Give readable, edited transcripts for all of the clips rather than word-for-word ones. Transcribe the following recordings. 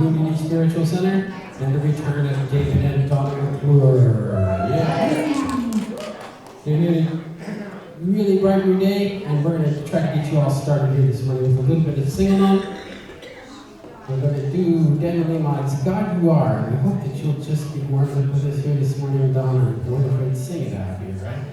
Community Spiritual Center, and the return of David and Donna McClure. Yeah. They're here to really brighten your day, and we're going to try to get you all started here this morning with a little bit of singing on. We're going to do Daniel Nehemiah's God You Are. We hope that you'll just be warmed up with us here this morning, Donna, and we're going to sing it out here, right?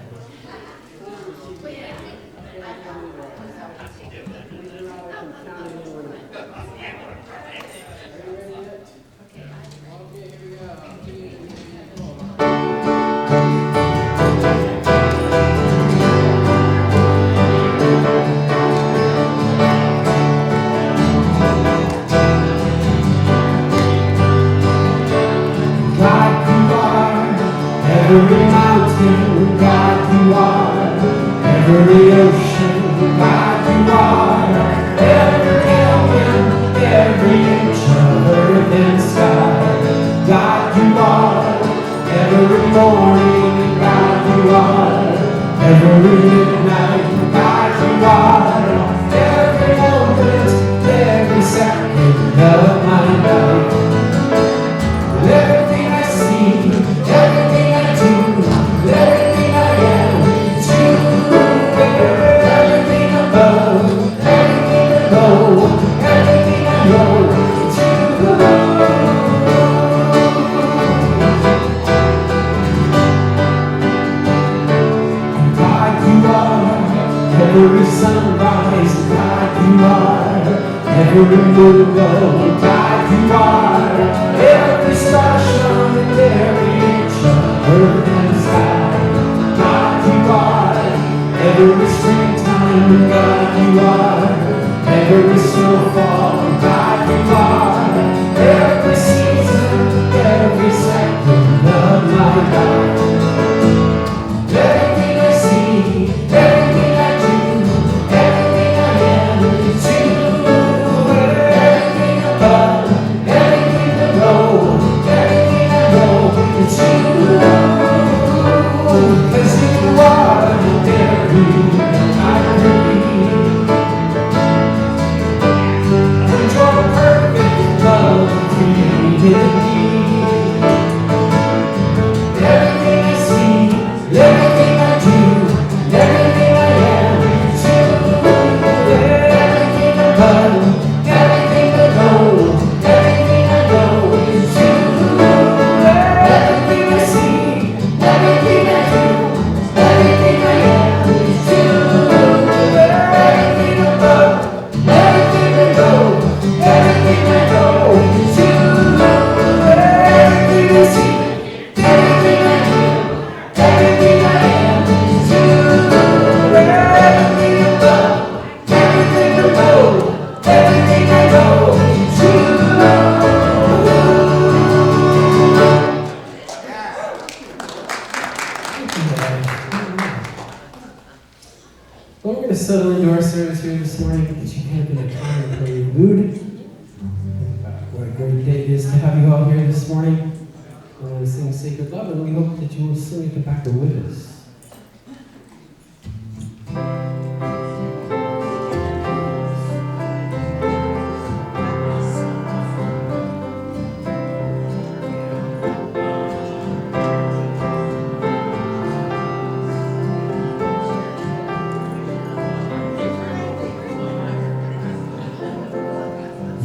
Every mountain, God you are. Every ocean, God you are. Every element, every inch of earth and sky, God you are. Every morning, God you are. Every midnight, God you are. Every moment, every second of my life. Everything I see, everything I do, everything I am, it's you. Everything above, everything below, everything I know, it's you. And God you are, every sunrise, God you are, every moonbow, God you are. Every star shone and every inch of earth and sky, God you are. Every springtime, God you are. Every snowfall, God you are. Every season, every second of my life. Everything I see, everything I do, everything I am, it's you. Everything above, everything below, everything I know, it's you. 'Cause you are everything I need. And your perfect love created me. Everything I see, everything I do, everything I am, it's you. Everything above, everything below, everything I know, it's you. Everything I see, everything I do, everything I am, it's you. Everything above, everything below, everything I know, it's you. Everything I see, everything I do, everything I am, it's you. Everything above, everything below, everything I know, it's you. Well, we're going to settle into our service here this morning because you can't get a time and play mood. What a great day it is to have you all here this morning. We're going to sing Sacred Love, and we hope that you will sing it back with us.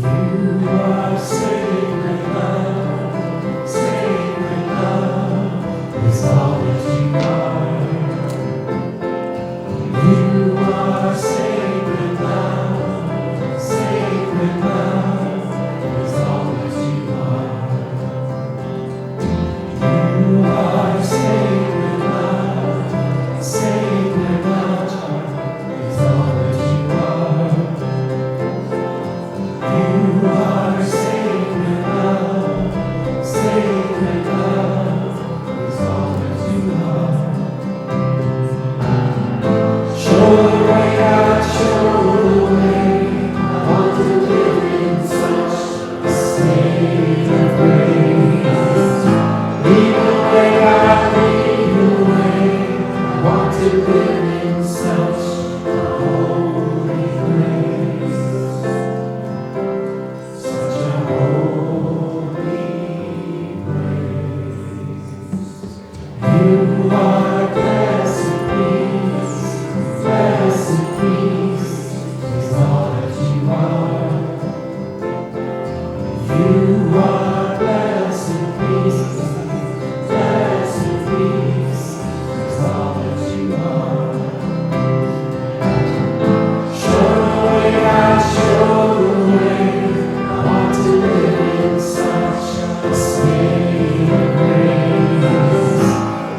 You are sacred love, sacred love is all that you are. You are sacred love, sacred love is all that you are. You are sacred love, sacred love is all that you are. You are sacred love, sacred love is all that you are. Show the way out, show the way. I want to live in such a state of grace. Lead the way, God, lead the way. I want to live in such a holy place. Such a holy You are blessed peace, blessed peace, is all that you are. Show the way, God, show the way. I want to live in such a state of grace.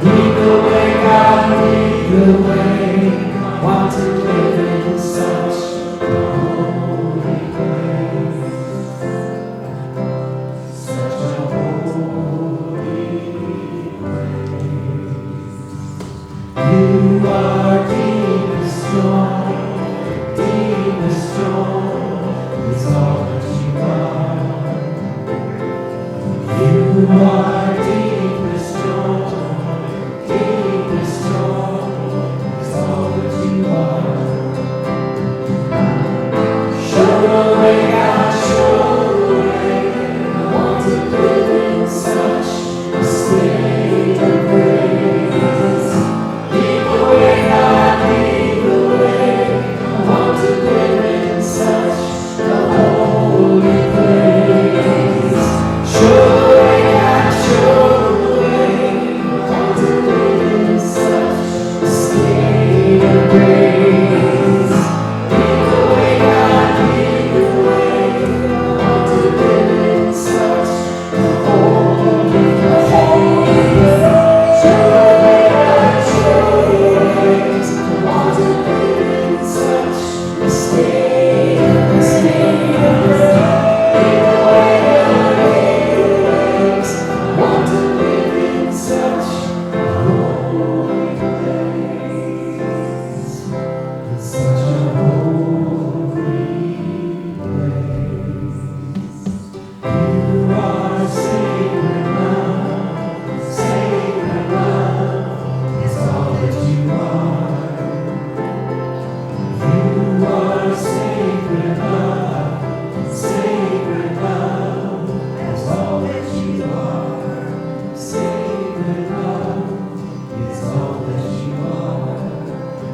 Lead the way, God, lead the way. I want to live in such a holy place. Such a holy place. You are deep and strong, deep and strong, is all that you are. You are deep and strong, deep and strong, is all that you are. Show the way, God, show the way. I want to live in such a state of grace. Lead the way, God, lead the way. I want to live in such a holy place. Show the way, God, show the way. I want to live in such a state of grace. Lead the way, God, lead the way. I want to live in such a holy place. Show the way, God, show the way. I want to live in such a state of grace. Lead the way, God, lead the way. I want to live in such a holy place. It's such a holy place. You are sacred love, sacred love is all that you are. You are sacred love, sacred love is all that you are. Sacred love is all that you are.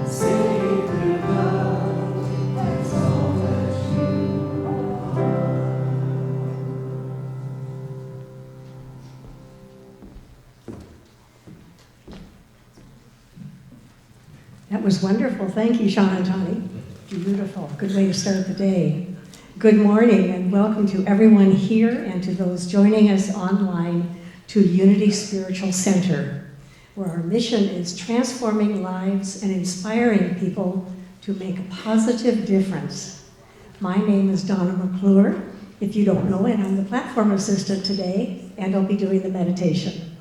Sacred love is all that you are. That was wonderful. Thank you, Sean and Tony. Beautiful. Good way to start the day. Good morning and welcome to everyone here and to those joining us online to Unity Spiritual Center, where our mission is transforming lives and inspiring people to make a positive difference. My name is Donna McClure. If you don't know it, I'm the platform assistant today, and I'll be doing the meditation.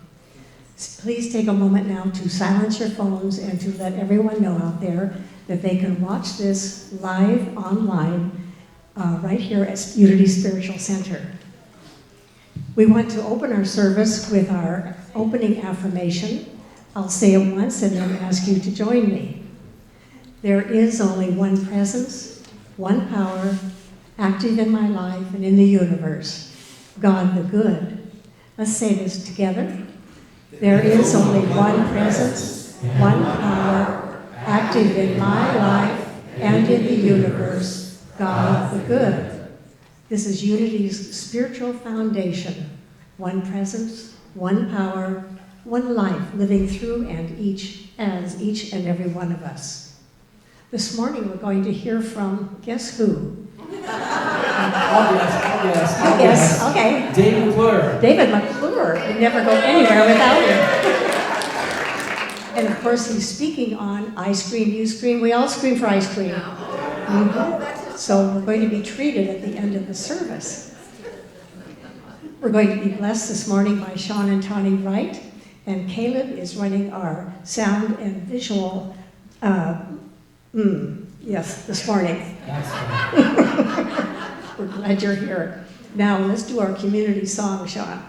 Please take a moment now to silence your phones and to let everyone know out there that they can watch this live online right here at Unity Spiritual Center. We want to open our service with our opening affirmation. I'll say it once and then ask you to join me. There is only one presence, one power, active in my life and in the universe, God the good. Let's say this together. There is only one presence, one power, active in my life and in the universe, God the good. This is Unity's spiritual foundation. One presence, one power, one life living through and each and every one of us. This morning we're going to hear from, guess who? I'll guess. Yes, okay. David McClure. David McClure. We never go anywhere without him. And of course, he's speaking on I scream, you scream, we all scream for ice cream. So we're going to be treated at the end of the service. We're going to be blessed this morning by Sean and Tony Wright, and Caleb is running our sound and visual, this morning. That's right. We're glad you're here. Now, let's do our community song, Sean.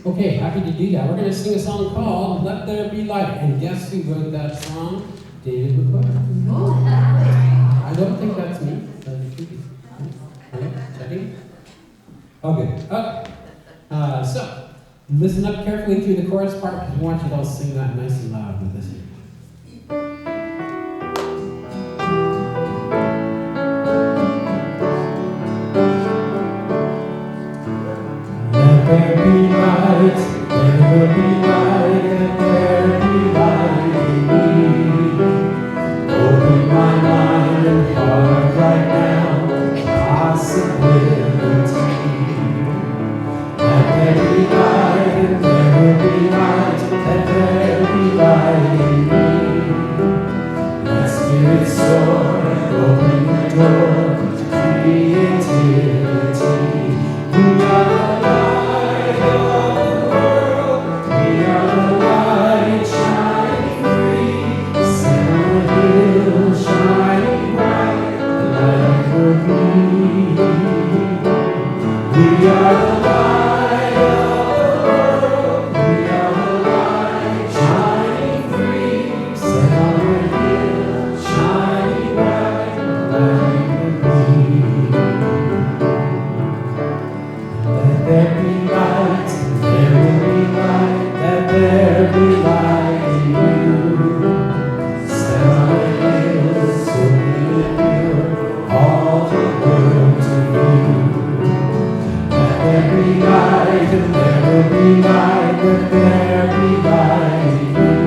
Okay, happy to do that. We're going to sing a song called Let There Be Light. And guess who wrote that song? David McClure. I don't think that's me. But it could be. Okay, checking. Okay. So, listen up carefully through the chorus part because we want you to all sing that nice and loud with us here. there be light, there will be light, let there be light in me. Open my mind and heart right now, possibility. Let there be light, and there will be light, let there be light in me. Let spirit soar and open the door to creativity. We are the light of the world, we are the light shining free. Set on a hill shining bright, the light will be. We are the light of the world, we are the light shining free. Set on a hill shining bright, the light will be. Let there be light, there will be light, let there be light in you. Set on a hill so pure, all the world to view. Let there be light, and there will be light, let there be light in you.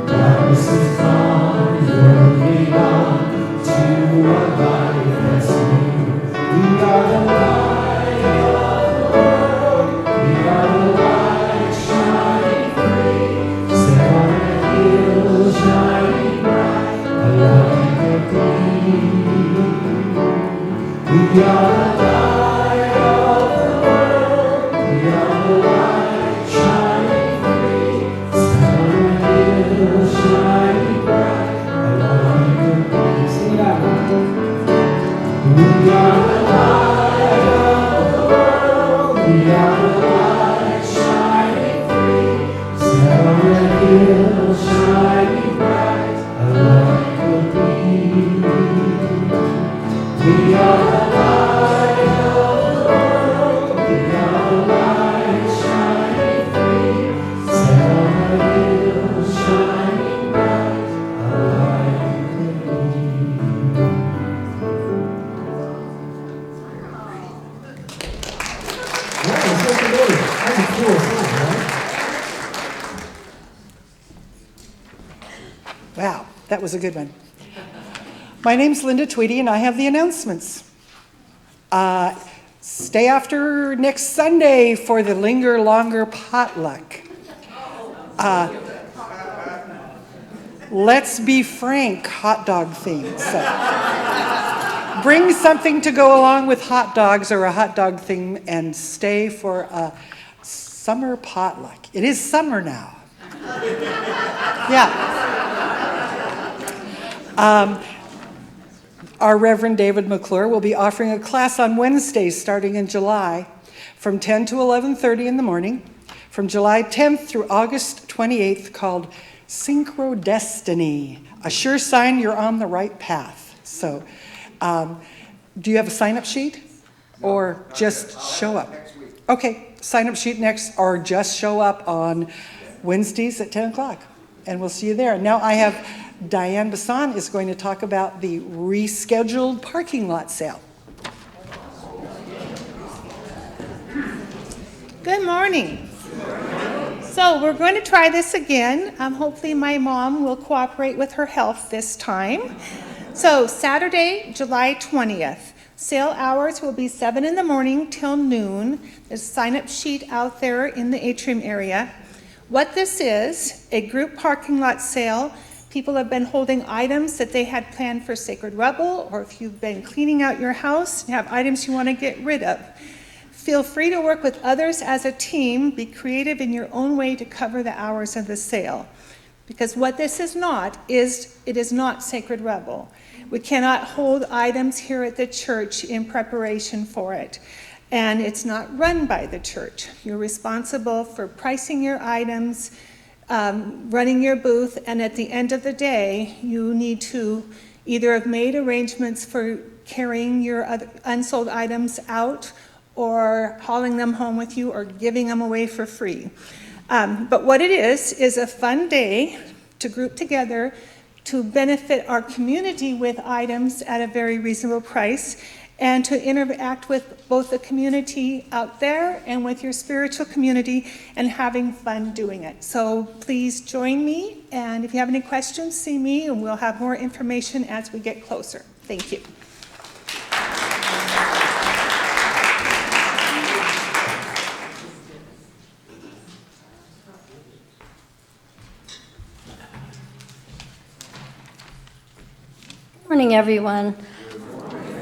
Darkness is gone, you're moving on to a light that's new. We are the light of the world, we are the light shining free. Set on a hill shining bright, a light will be. We are the light of the world, we are the light shining free. Set on a hill shining bright, a light will be. Sing it out. We are the light of the world, we are the light shining free. Set on a hill shining bright, a light will be. We are the light of the world, we are the light shining free. Set on a hill shining bright, a light will be. Yeah, it's so good. That's a cool song, right? Wow, that was a good one. My name's Linda Tweedy, and I have the announcements. Stay after next Sunday for the Linger Longer potluck. Let's be frank, hot dog theme. So bring something to go along with hot dogs or a hot dog theme, and stay for a summer potluck. It is summer now. Yeah. Our Reverend David McClure will be offering a class on Wednesdays starting in July from 10 to 11:30 in the morning, from July 10th through August 28th, called Synchro Destiny, a sure sign you're on the right path. So, do you have a sign-up sheet? Or just show up? Okay, sign-up sheet next, or just show up on Wednesdays at 10 o'clock, and we'll see you there. Now I have Diane Bassan is going to talk about the rescheduled parking lot sale. Good morning. So we're going to try this again. Hopefully my mom will cooperate with her health this time. So Saturday, July 20th. Sale hours will be 7 in the morning till noon. There's a sign-up sheet out there in the atrium area. What this is, a group parking lot sale. People have been holding items that they had planned for sacred rubble, or if you've been cleaning out your house and have items you want to get rid of. Feel free to work with others as a team. Be creative in your own way to cover the hours of the sale. Because what this is not, it is not sacred rubble. We cannot hold items here at the church in preparation for it. And it's not run by the church. You're responsible for pricing your items, running your booth, and at the end of the day, you need to either have made arrangements for carrying your unsold items out, or hauling them home with you, or giving them away for free. But what it is a fun day to group together to benefit our community with items at a very reasonable price, and to interact with both the community out there and with your spiritual community and having fun doing it. So please join me, and if you have any questions, see me, and we'll have more information as we get closer. Thank you. Good morning, everyone.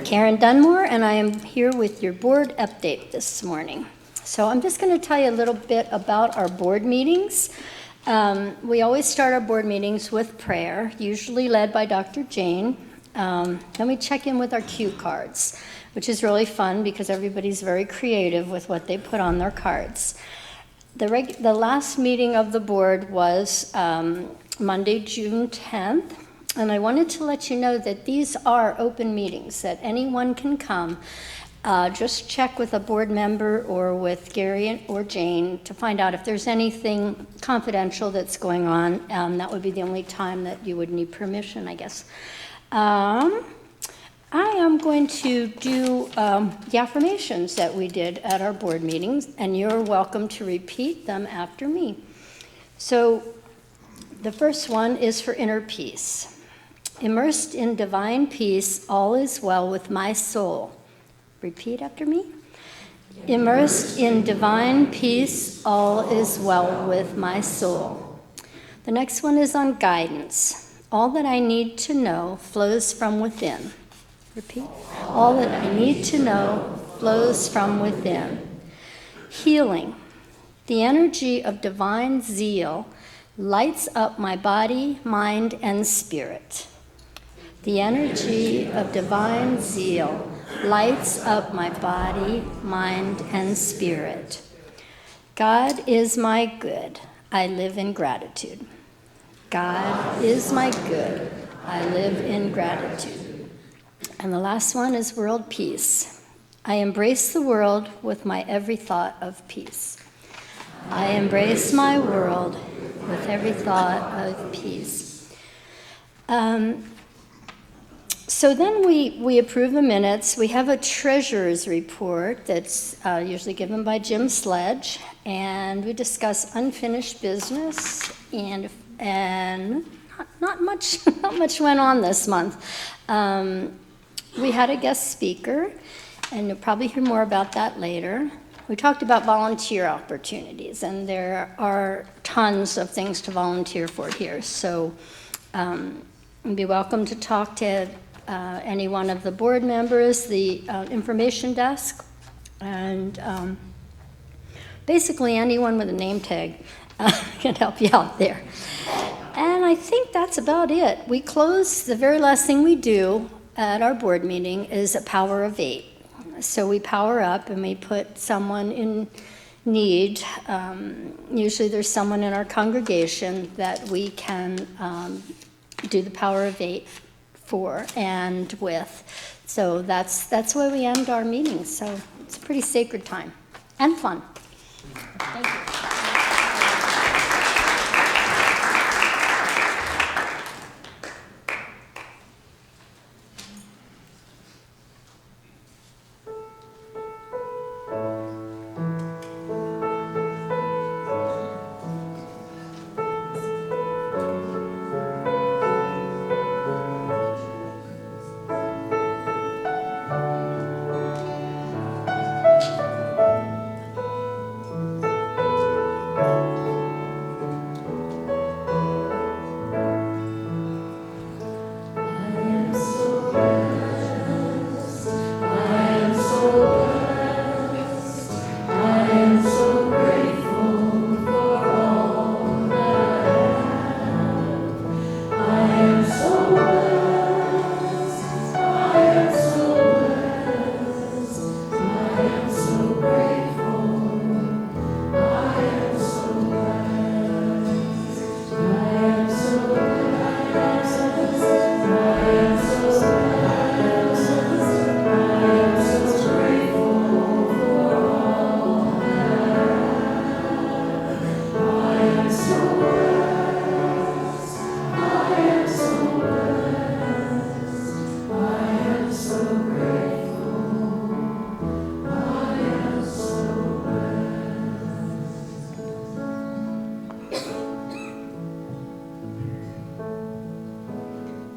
Karen Dunmore, and I am here with your board update this morning. So I'm just going to tell you a little bit about our board meetings. We always start our board meetings with prayer, usually led by Dr. Jane. Then we check in with our cue cards, which is really fun because everybody's very creative with what they put on their cards. The last meeting of the board was Monday, June 10th. And I wanted to let you know that these are open meetings, that anyone can come. Just check with a board member or with Gary or Jane to find out if there's anything confidential that's going on. That would be the only time that you would need permission, I guess. I am going to do the affirmations that we did at our board meetings, and you're welcome to repeat them after me. So the first one is for inner peace. Immersed in divine peace, all is well with my soul. Repeat after me. Immersed in divine peace, all is well with my soul. The next one is on guidance. All that I need to know flows from within. Repeat. All that I need to know flows from within. Healing. The energy of divine zeal lights up my body, mind, and spirit. The energy of divine zeal lights up my body, mind, and spirit. God is my good. I live in gratitude. God is my good. I live in gratitude. And the last one is world peace. I embrace the world with my every thought of peace. I embrace my world with every thought of peace. So then we approve the minutes. We have a treasurer's report that's usually given by Jim Sledge, and we discuss unfinished business, and not much went on this month. We had a guest speaker, and you'll probably hear more about that later. We talked about volunteer opportunities, and there are tons of things to volunteer for here. So you'd be welcome to talk to any one of the board members, the information desk, and basically anyone with a name tag can help you out there. And I think that's about it. We close, the very last thing we do at our board meeting is a power of 8. So we power up and we put someone in need. Usually there's someone in our congregation that we can do the power of 8 for and with. So that's where we end our meetings. So it's a pretty sacred time and fun. Thank you.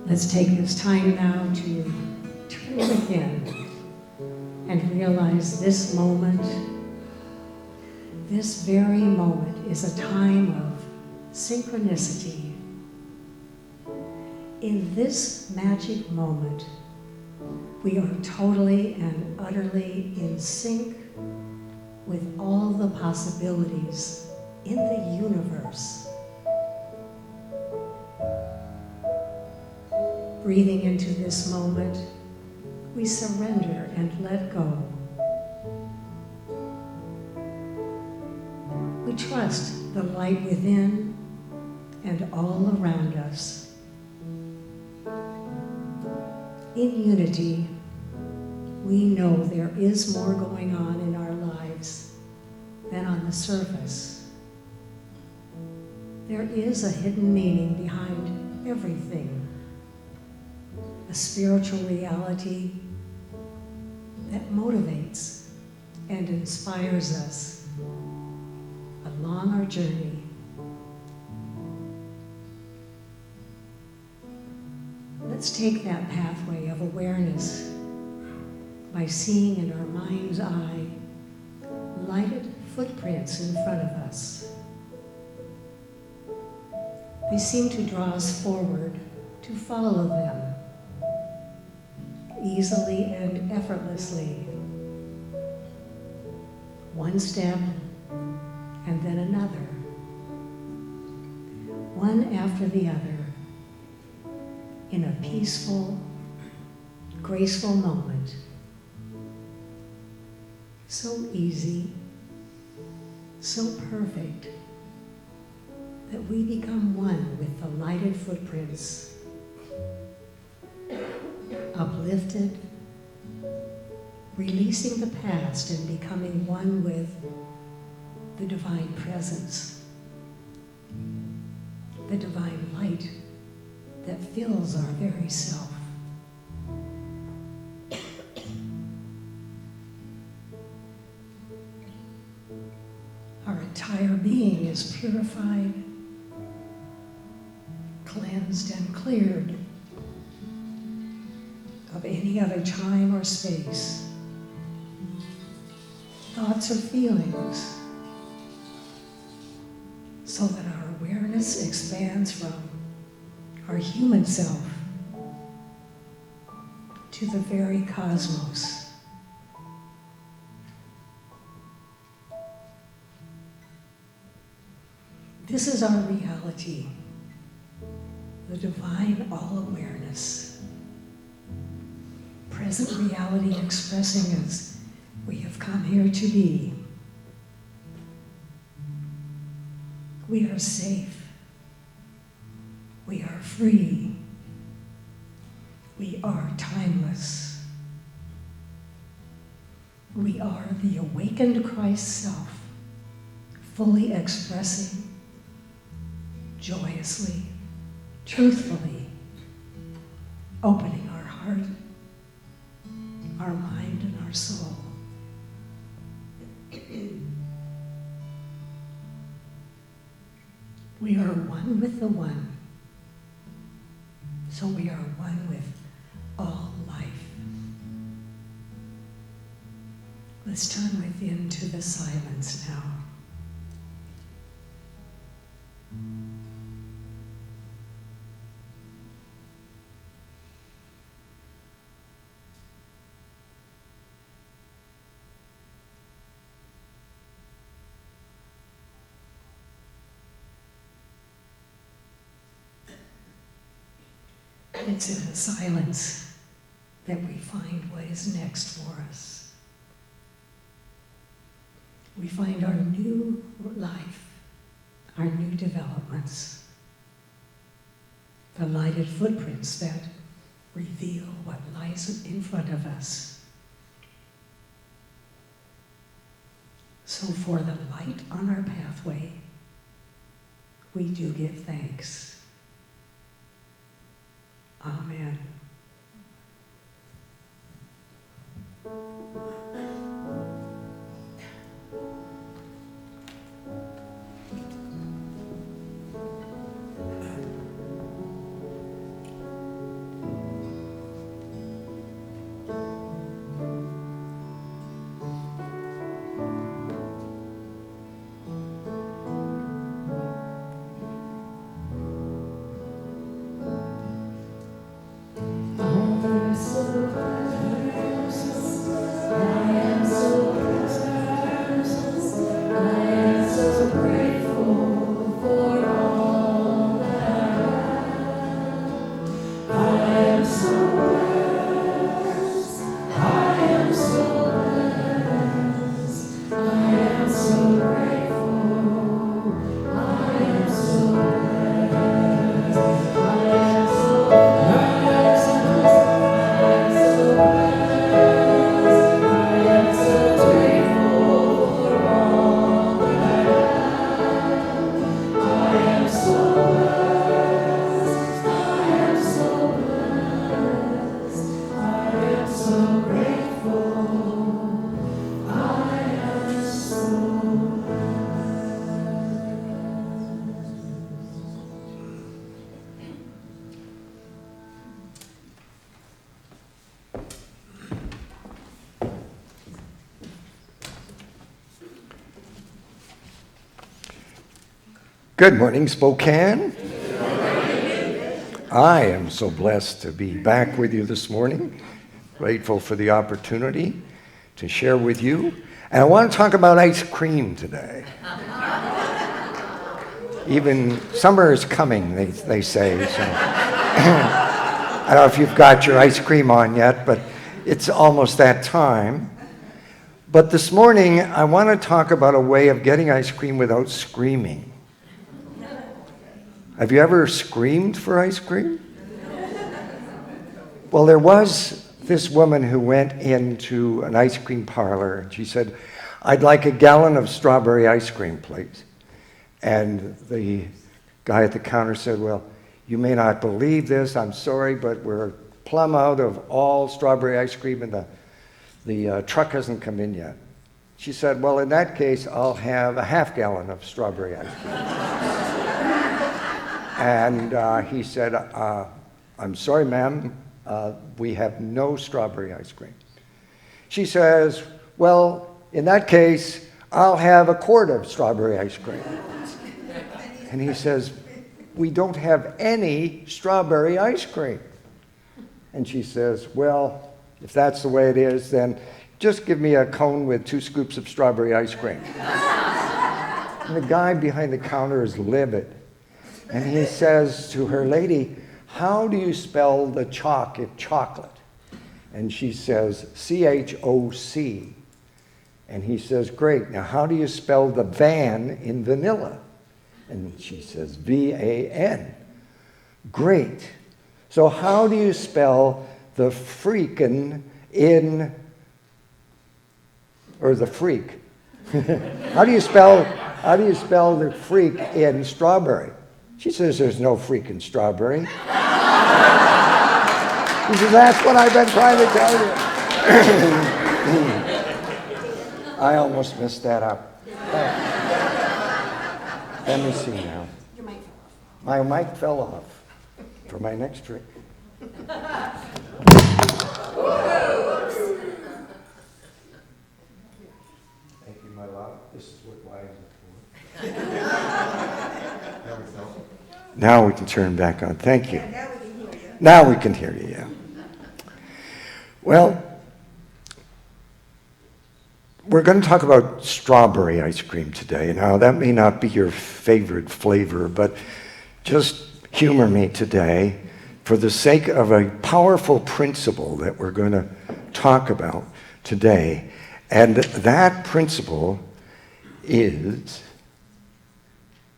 Let's take this time now to turn within and realize this moment, this very moment, is a time of synchronicity. In this magic moment, we are totally and utterly in sync with all the possibilities in the universe. Breathing into this moment, we surrender and let go. We trust the light within and all around us. In unity, we know there is more going on in our lives than on the surface. There is a hidden meaning behind everything, a spiritual reality that motivates and inspires us along our journey. Let's take that pathway of awareness by seeing in our mind's eye lighted footprints in front of us. They seem to draw us forward to follow them easily and effortlessly. One step and then another, one after the other, in a peaceful, graceful moment. So easy, so perfect, that we become one with the lighted footprints, uplifted, releasing the past and becoming one with the divine presence, the divine light that fills our very self. Our entire being is purified, cleansed, and cleared of any other time or space, thoughts or feelings, so that our awareness expands from our human self to the very cosmos. This is our reality, the divine all-awareness, present reality expressing as we have come here to be. We are safe. We are free. We are timeless. We are the awakened Christ self, fully expressing, joyously, truthfully, opening our heart, our mind, and our soul. We are one with the one. So we are one with all life. Let's turn within to the silence now. It's in the silence that we find what is next for us. We find our new life, our new developments, the lighted footprints that reveal what lies in front of us. So for the light on our pathway, we do give thanks. Amen. Good morning, Spokane. I am so blessed to be back with you this morning. Grateful for the opportunity to share with you. And I want to talk about ice cream today. Even summer is coming, they say. So. I don't know if you've got your ice cream on yet, but it's almost that time. But this morning, I want to talk about a way of getting ice cream without screaming. Have you ever screamed for ice cream? Well, there was this woman who went into an ice cream parlor, and she said, "I'd like a gallon of strawberry ice cream, please." And the guy at the counter said, "Well, you may not believe this, I'm sorry, but we're plumb out of all strawberry ice cream, and the truck hasn't come in yet." She said, "Well, in that case, I'll have a half gallon of strawberry ice cream." And he said, "I'm sorry, ma'am, we have no strawberry ice cream." She says, "Well, in that case, I'll have a quart of strawberry ice cream." And he says, "We don't have any strawberry ice cream." And she says, "Well, if that's the way it is, then just give me a cone with 2 scoops of strawberry ice cream." And the guy behind the counter is livid. And he says to her, "Lady, how do you spell the chalk in chocolate?" And she says, "CHOC. And he says, "Great. Now, how do you spell the van in vanilla?" And she says, VAN. "Great. So how do you spell the freakin' in, or the freak? How do you spell the freak in strawberry?" She says, "There's no freaking strawberry." He says, "That's what I've been trying to tell you." I almost messed that up. Let me see now. Your mic fell off. My mic fell off for my next trick. Thank you, my love. This is what wives are for. Now we can turn back on. Thank you. Now we can hear you, yeah. Well, we're going to talk about strawberry ice cream today. Now, that may not be your favorite flavor, but just humor me today for the sake of a powerful principle that we're going to talk about today. And that principle is,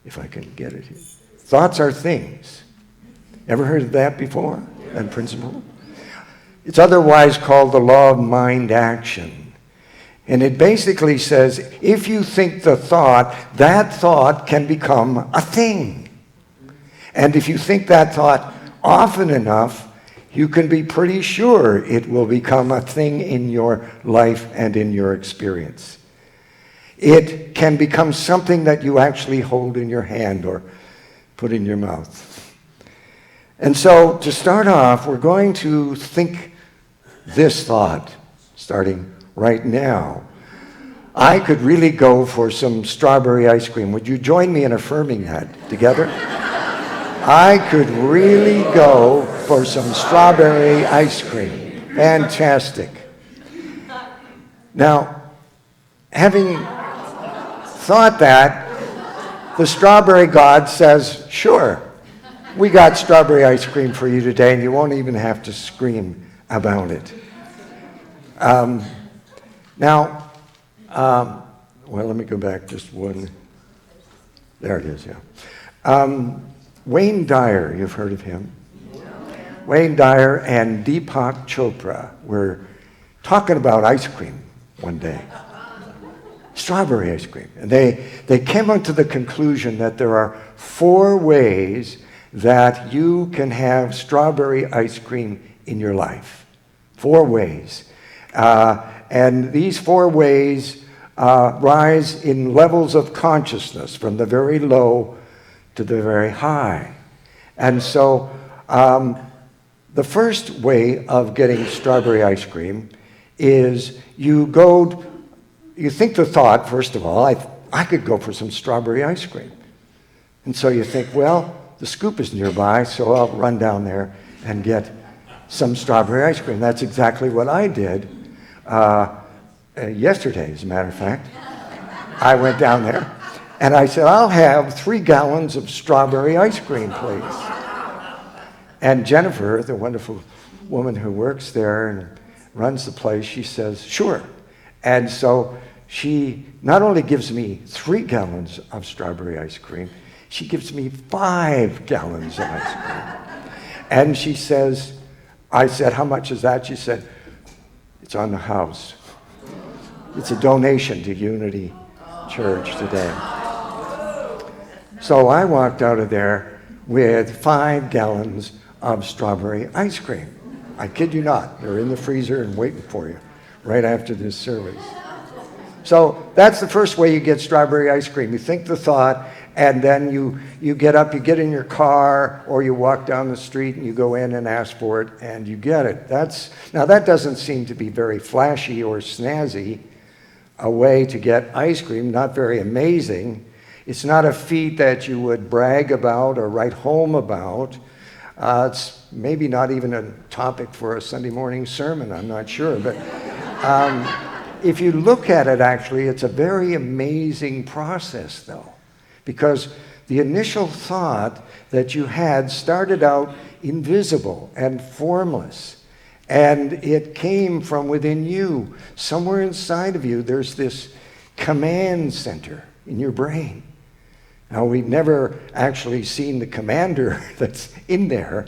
if I can get it here, thoughts are things. Ever heard of that before? That principle? It's otherwise called the law of mind action. And it basically says, if you think the thought, that thought can become a thing. And if you think that thought often enough, you can be pretty sure it will become a thing in your life and in your experience. It can become something that you actually hold in your hand or put in your mouth. And so, to start off, we're going to think this thought, starting right now. I could really go for some strawberry ice cream. Would you join me in affirming that together? I could really go for some strawberry ice cream. Fantastic. Now, having thought that, the strawberry god says, "Sure, we got strawberry ice cream for you today, and you won't even have to scream about it." well, let me go back just one. There it is, yeah. Wayne Dyer, you've heard of him? Wayne Dyer and Deepak Chopra were talking about ice cream one day. Strawberry ice cream. And they came up to the conclusion that there are 4 ways that you can have strawberry ice cream in your life. 4 ways. And these 4 ways rise in levels of consciousness from the very low to the very high. And so the first way of getting strawberry ice cream is you think the thought, first of all, I could go for some strawberry ice cream. And so you think, well, the scoop is nearby, so I'll run down there and get some strawberry ice cream. That's exactly what I did yesterday, as a matter of fact. I went down there and I said, I'll have 3 gallons of strawberry ice cream, please. And Jennifer, the wonderful woman who works there and runs the place, she says, sure. And so she not only gives me 3 gallons of strawberry ice cream, she gives me 5 gallons of ice cream. And she says, I said, how much is that? She said, it's on the house. It's a donation to Unity Church today. So I walked out of there with 5 gallons of strawberry ice cream. I kid you not. They're in the freezer and waiting for you right after this service. So that's the first way you get strawberry ice cream. You think the thought, and then you get up, you get in your car, or you walk down the street and you go in and ask for it, and you get it. Now that doesn't seem to be very flashy or snazzy, a way to get ice cream, not very amazing. It's not a feat that you would brag about or write home about. It's maybe not even a topic for a Sunday morning sermon, I'm not sure. But if you look at it, actually, it's a very amazing process, though, because the initial thought that you had started out invisible and formless, and it came from within you. Somewhere inside of you, there's this command center in your brain. Now, we've never actually seen the commander that's in there,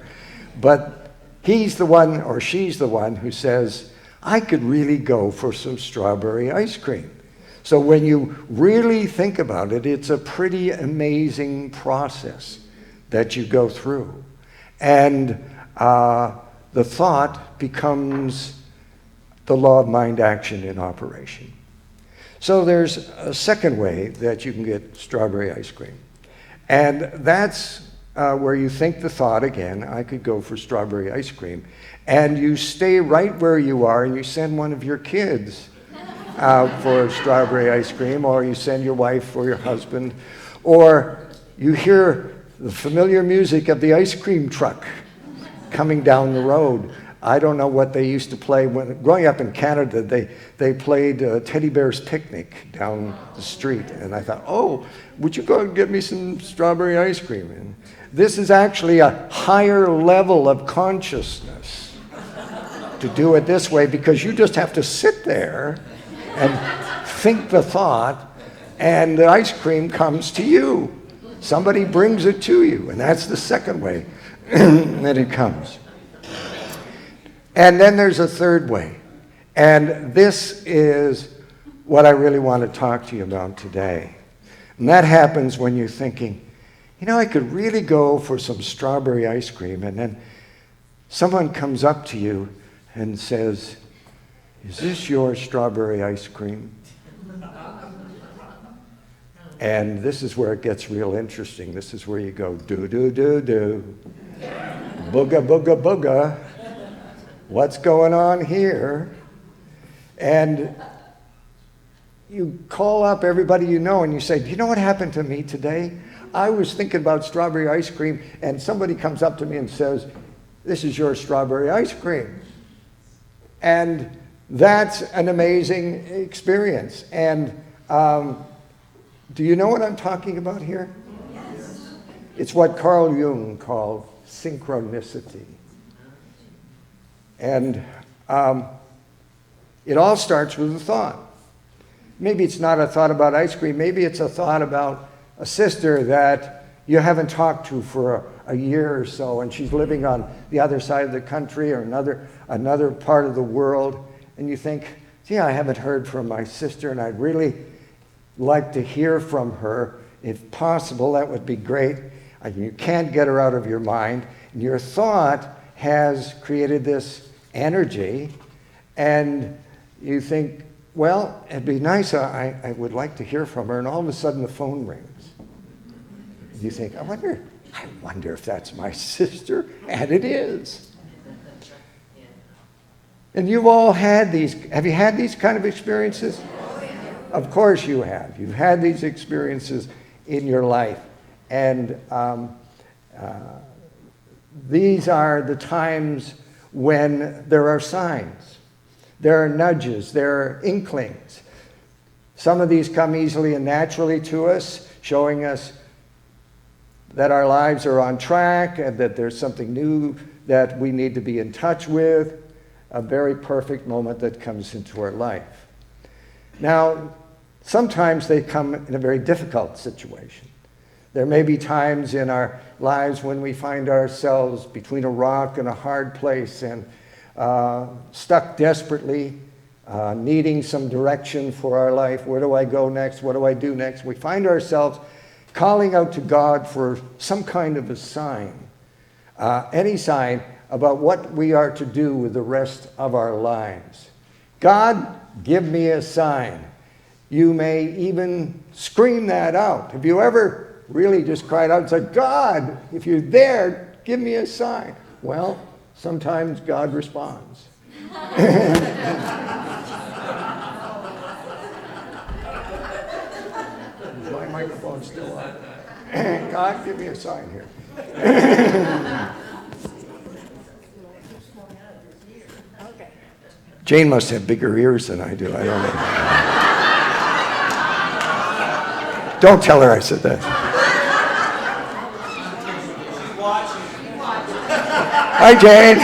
but he's the one or she's the one who says, I could really go for some strawberry ice cream. So when you really think about it, it's a pretty amazing process that you go through. And the thought becomes the law of mind action in operation. So there's a second way that you can get strawberry ice cream. And that's where you think the thought again, I could go for strawberry ice cream. And you stay right where you are and you send one of your kids out for strawberry ice cream, or you send your wife or your husband, or you hear the familiar music of the ice cream truck coming down the road. I don't know what they used to play. Growing up in Canada, they played Teddy Bear's Picnic down the street. And I thought, oh, would you go and get me some strawberry ice cream? And this is actually a higher level of consciousness to do it this way, because you just have to sit there and think the thought, and the ice cream comes to you. Somebody brings it to you, and that's the second way that it comes. And then there's a third way. And this is what I really want to talk to you about today. And that happens when you're thinking, you know, I could really go for some strawberry ice cream. And then someone comes up to you and says, is this your strawberry ice cream? And this is where it gets real interesting. This is where you go, do, do, do, do. Booga, booga, booga. What's going on here? And you call up everybody you know and you say, do you know what happened to me today? I was thinking about strawberry ice cream, and somebody comes up to me and says, this is your strawberry ice cream. And that's an amazing experience. And do you know what I'm talking about here? Yes. It's what Carl Jung called synchronicity. And it all starts with a thought. Maybe it's not a thought about ice cream. Maybe it's a thought about a sister that you haven't talked to for a year or so, and she's living on the other side of the country or another part of the world, and you think, gee, I haven't heard from my sister, and I'd really like to hear from her. If possible, that would be great. You can't get her out of your mind. And your thought has created this energy, and you think, well, it'd be nice, I would like to hear from her, and all of a sudden the phone rings. You think, I wonder if that's my sister, and it is. And you've all had these, have you had these kind of experiences? Of course you have. You've had these experiences in your life. And these are the times when there are signs. There are nudges, there are inklings. Some of these come easily and naturally to us, showing us that our lives are on track and that there's something new that we need to be in touch with, a very perfect moment that comes into our life. Now, sometimes they come in a very difficult situation. There may be times in our lives when we find ourselves between a rock and a hard place and stuck desperately, needing some direction for our life. Where do I go next? What do I do next? We find ourselves calling out to God for some kind of a sign, any sign about what we are to do with the rest of our lives. God, give me a sign. You may even scream that out. Have you ever really just cried out and said, God, if you're there, give me a sign? Well, sometimes God responds. Is my microphone still on? God, give me a sign here. Jane must have bigger ears than I do. I don't know. Don't tell her I said that. Hi, Jane.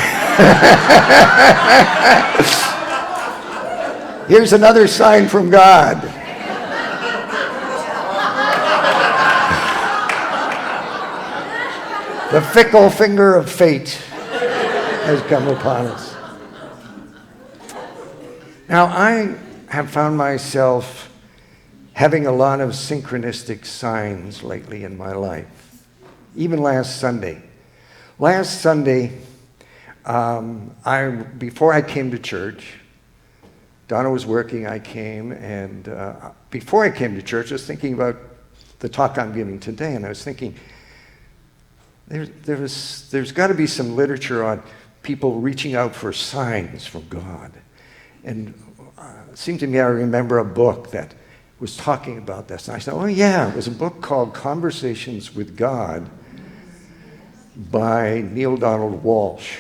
Here's another sign from God. The fickle finger of fate has come upon us. Now, I have found myself having a lot of synchronistic signs lately in my life, even last Sunday. Last Sunday, before I came to church, Donna was working, I came, and before I came to church, I was thinking about the talk I'm giving today, and I was thinking, there's got to be some literature on people reaching out for signs from God. And it seemed to me I remember a book that was talking about this. And I said, oh yeah, it was a book called Conversations with God by Neil Donald Walsh.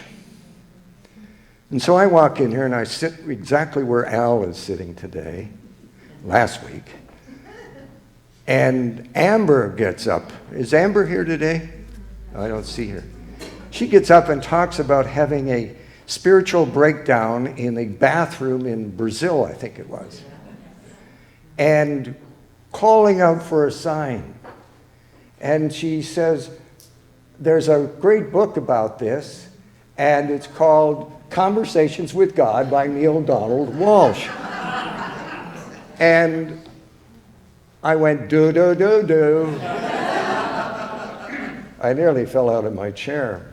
And so I walk in here and I sit exactly where Al is sitting today, last week. And Amber gets up. Is Amber here today? I don't see her. She gets up and talks about having a spiritual breakdown in a bathroom in Brazil, I think it was, and calling out for a sign. And she says, there's a great book about this, and it's called Conversations with God by Neil Donald Walsh. And I went, do. I nearly fell out of my chair.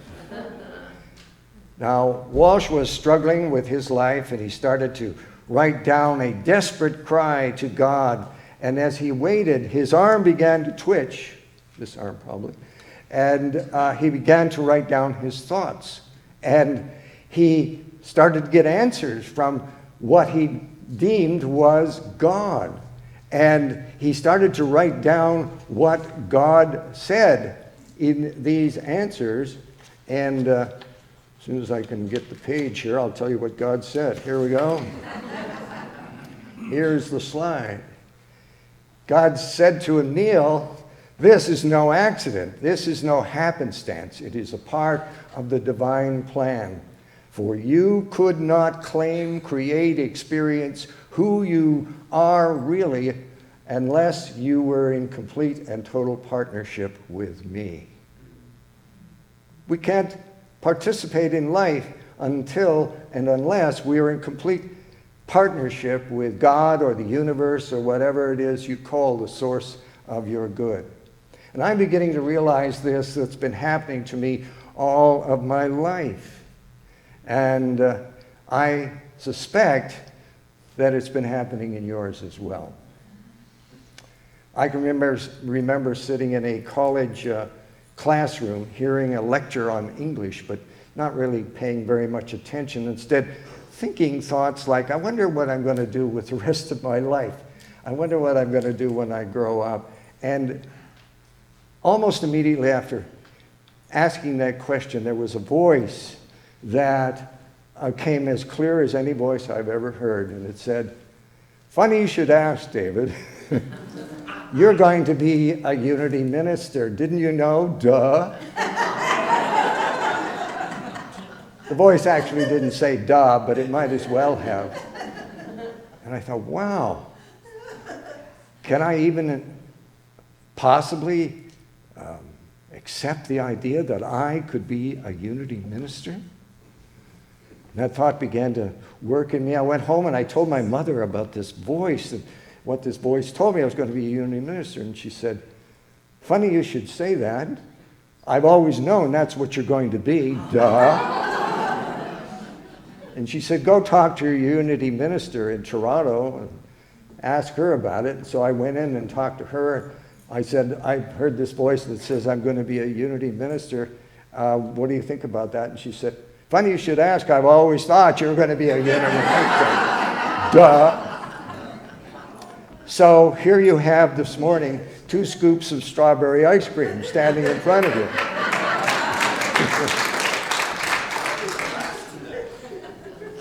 Now, Walsh was struggling with his life, and he started to write down a desperate cry to God. And as he waited, his arm began to twitch, this arm probably, and he began to write down his thoughts. And he started to get answers from what he deemed was God. And he started to write down what God said in these answers. And as soon as I can get the page here, I'll tell you what God said. Here we go. Here's the slide. God said to Neil, this is no accident. This is no happenstance. It is a part of the divine plan. For you could not claim, create, experience who you are really unless you were in complete and total partnership with me. We can't participate in life until and unless we are in complete partnership with God or the universe or whatever it is you call the source of your good. And I'm beginning to realize this. That's been happening to me all of my life. And I suspect that it's been happening in yours as well. I can remember sitting in a college classroom hearing a lecture on English, but not really paying very much attention. Instead, thinking thoughts like, I wonder what I'm going to do with the rest of my life. I wonder what I'm going to do when I grow up. And almost immediately after asking that question, there was a voice that came as clear as any voice I've ever heard. And it said, "Funny you should ask, David. You're going to be a Unity minister. Didn't you know? Duh." The voice actually didn't say duh, but it might as well have. And I thought, wow, can I even possibly accept the idea that I could be a Unity minister? And that thought began to work in me. I went home and I told my mother about this voice, and what this voice told me I was going to be a Unity minister. And she said, "Funny you should say that. I've always known that's what you're going to be, duh." And she said, "Go talk to your Unity minister in Toronto and ask her about it." And so I went in and talked to her. I said, "I've heard this voice that says I'm going to be a Unity minister. What do you think about that?" And she said, "Funny you should ask. I've always thought you were going to be a Unity minister." Duh. So here you have this morning 2 scoops of strawberry ice cream standing in front of you.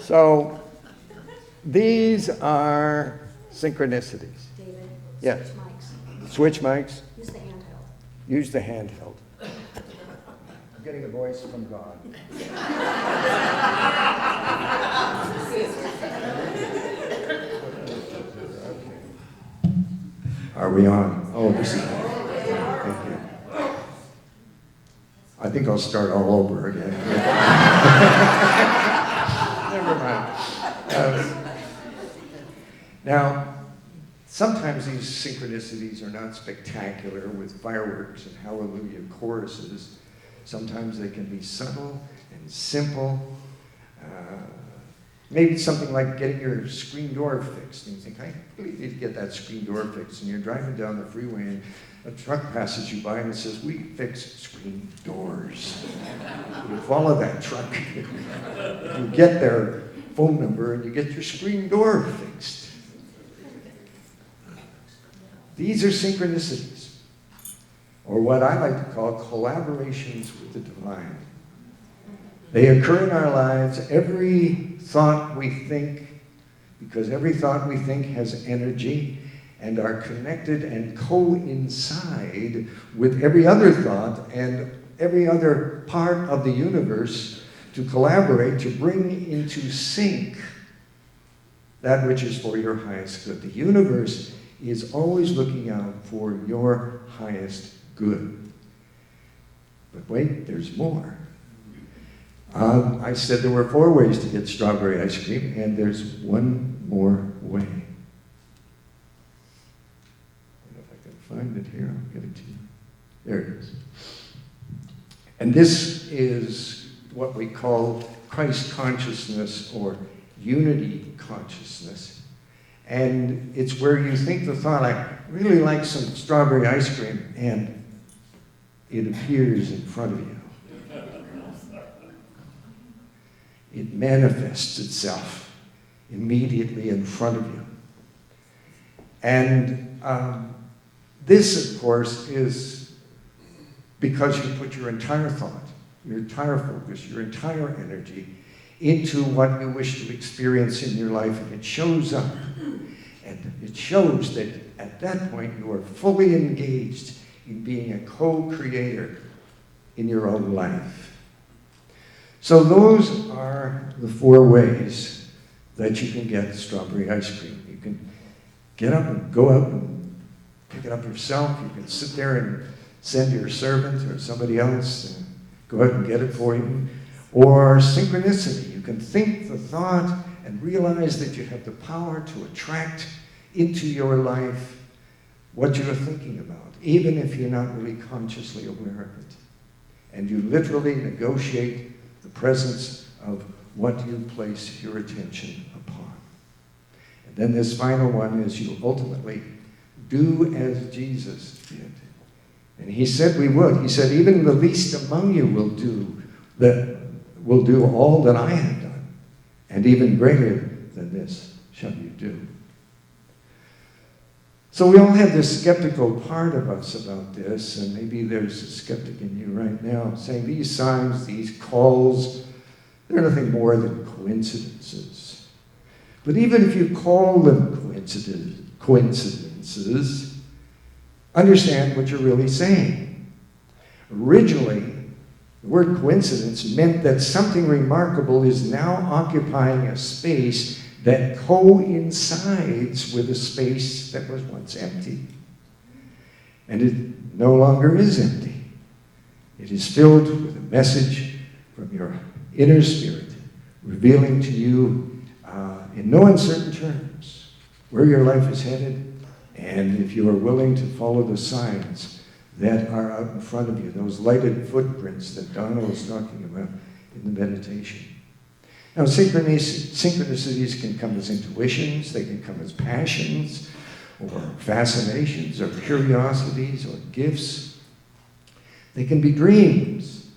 So these are synchronicities. David, Yes. switch mics. Switch mics. Use the handheld. Use the handheld. I'm getting a voice from God. Are we on? Oh, this is. Thank you. I think I'll start all over again. Never mind. Now, sometimes these synchronicities are not spectacular with fireworks and hallelujah choruses. Sometimes they can be subtle and simple. Maybe something like getting your screen door fixed. And you think, I really need to get that screen door fixed. And you're driving down the freeway and a truck passes you by and it says, "We fix screen doors." You follow that truck. You get their phone number and you get your screen door fixed. These are synchronicities, or what I like to call collaborations with the divine. They occur in our lives. Every thought we think, because every thought we think has energy and are connected and coincide with every other thought and every other part of the universe to collaborate, to bring into sync that which is for your highest good. The universe is always looking out for your highest good. But wait, there's more. I said there were 4 ways to get strawberry ice cream, and there's one more way. I don't know if I can find it here. I'll get it to you. There it is. And this is what we call Christ consciousness or unity consciousness. And it's where you think the thought, I really like some strawberry ice cream, and it appears in front of you. It manifests itself immediately in front of you. And this, of course, is because you put your entire thought, your entire focus, your entire energy into what you wish to experience in your life, and it shows up. And it shows that at that point you are fully engaged in being a co-creator in your own life. So those are the 4 ways that you can get strawberry ice cream. can get up and go out and pick it up yourself. You can sit there and send your servant or somebody else and go out and get it for you. Or synchronicity. You can think the thought and realize that you have the power to attract into your life what you are thinking about, even if you're not really consciously aware of it. And you literally negotiate the presence of what you place your attention upon. And then this final one is you ultimately do as Jesus did. And he said we would. He said, even the least among you will do all that I have done, and even greater than this shall you do. So we all have this skeptical part of us about this, and maybe there's a skeptic in you right now saying these signs, these calls, they're nothing more than coincidences. But even if you call them coincidences, understand what you're really saying. Originally, the word coincidence meant that something remarkable is now occupying a space that coincides with a space that was once empty. And it no longer is empty. It is filled with a message from your inner spirit, revealing to you in no uncertain terms where your life is headed, and if you are willing to follow the signs that are out in front of you, those lighted footprints that Donna was talking about in the meditation. Now, synchronicities can come as intuitions, they can come as passions, or fascinations, or curiosities, or gifts. They can be dreams.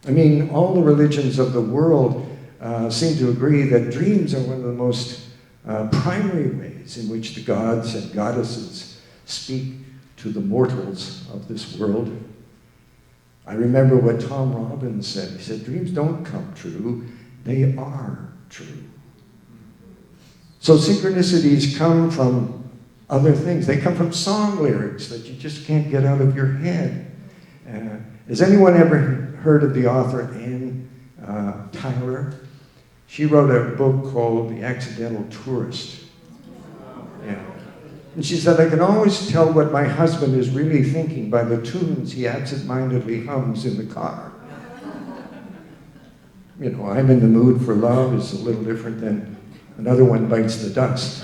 I mean, all the religions of the world seem to agree that dreams are one of the most primary ways in which the gods and goddesses speak to the mortals of this world. I remember what Tom Robbins said. He said, dreams don't come true, they are true. So synchronicities come from other things. They come from song lyrics that you just can't get out of your head. Has anyone ever heard of the author Anne Tyler? She wrote a book called The Accidental Tourist. Yeah. And she said, I can always tell what my husband is really thinking by the tunes he absent-mindedly hums in the car. You know, I'm in the mood for love is a little different than another one bites the dust.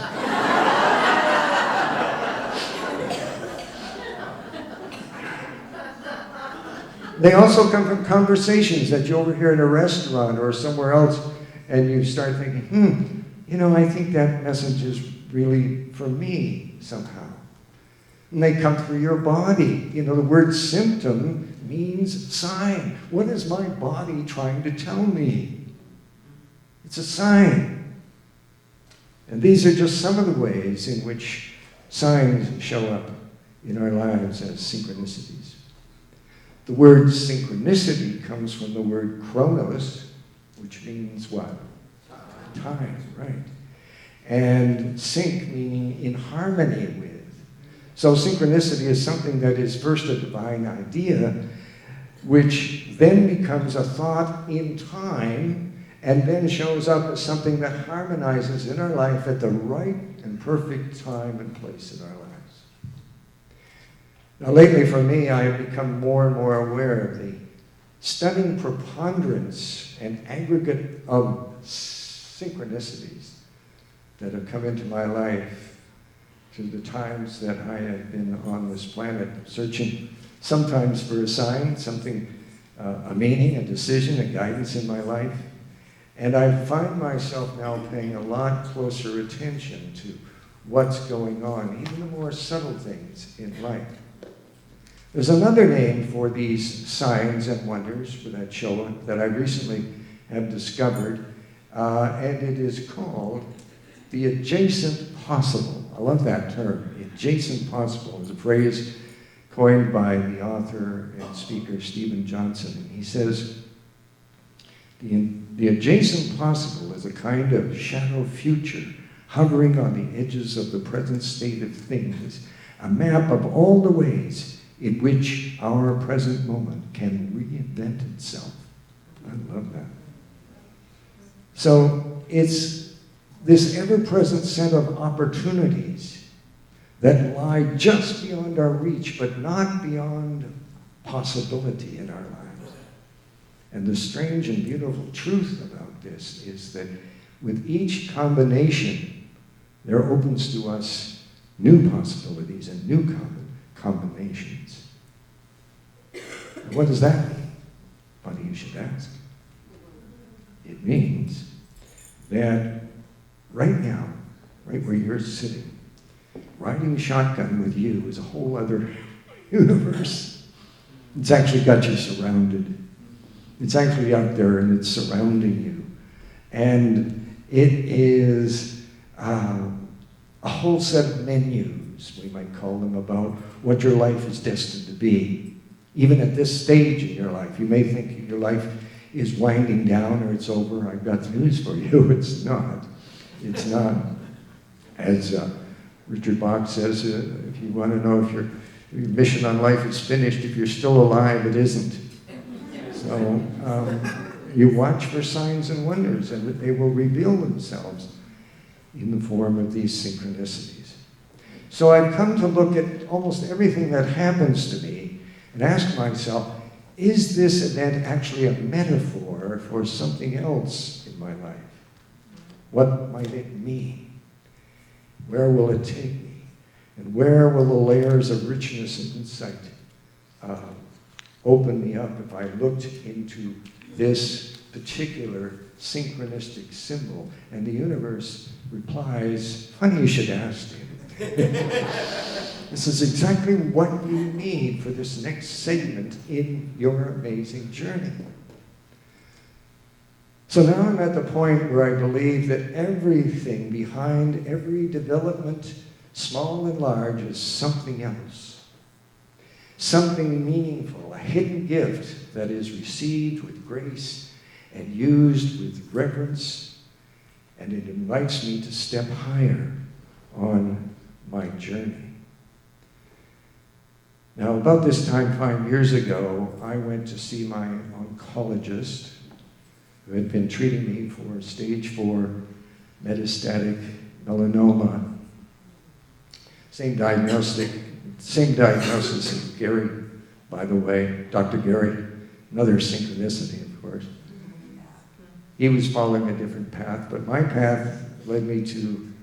They also come from conversations that you overhear in a restaurant or somewhere else, and you start thinking, you know, I think that message is really for me somehow. And they come through your body. You know, the word symptom means sign. What is my body trying to tell me? It's a sign. And these are just some of the ways in which signs show up in our lives as synchronicities. The word synchronicity comes from the word chronos, which means what? Time, right? And sync meaning in harmony with. So synchronicity is something that is first a divine idea, which then becomes a thought in time, and then shows up as something that harmonizes in our life at the right and perfect time and place in our lives. Now lately for me, I have become more and more aware of the stunning preponderance and aggregate of synchronicities that have come into my life through the times that I have been on this planet, searching sometimes for a sign, something, a meaning, a decision, a guidance in my life. And I find myself now paying a lot closer attention to what's going on, even the more subtle things in life. There's another name for these signs and wonders for that show that I recently have discovered, and it is called the adjacent possible. I love that term, adjacent possible. It's a phrase coined by the author and speaker Stephen Johnson. He says, the adjacent possible is a kind of shadow future hovering on the edges of the present state of things, a map of all the ways in which our present moment can reinvent itself. I love that. So it's this ever-present set of opportunities that lie just beyond our reach, but not beyond possibility in our lives. And the strange and beautiful truth about this is that with each combination, there opens to us new possibilities and new combinations. What does that mean? Funny you should ask. It means that right now, right where you're sitting, riding shotgun with you is a whole other universe. It's actually got you surrounded. It's actually out there and it's surrounding you. And it is a whole set of menus, we might call them, about what your life is destined to be. Even at this stage in your life, you may think your life is winding down or it's over. I've got news for you. It's not. It's not. As Richard Bach says, if you want to know if your mission on life is finished, if you're still alive, it isn't. So you watch for signs and wonders, and they will reveal themselves in the form of these synchronicities. So I've come to look at almost everything that happens to me and ask myself, is this event actually a metaphor for something else in my life? What might it mean? Where will it take me? And where will the layers of richness and insight open me up if I looked into this particular synchronistic symbol? And the universe replies, funny you should ask, David. This is exactly what you need for this next segment in your amazing journey. So now I'm at the point where I believe that everything behind every development, small and large, is something else. Something meaningful, a hidden gift that is received with grace and used with reverence, and it invites me to step higher on my journey. Now, about this time 5 years ago, I went to see my oncologist who had been treating me for stage 4 metastatic melanoma. Same diagnosis as Gary, by the way, Dr. Gary, another synchronicity, of course. He was following a different path, but my path led me to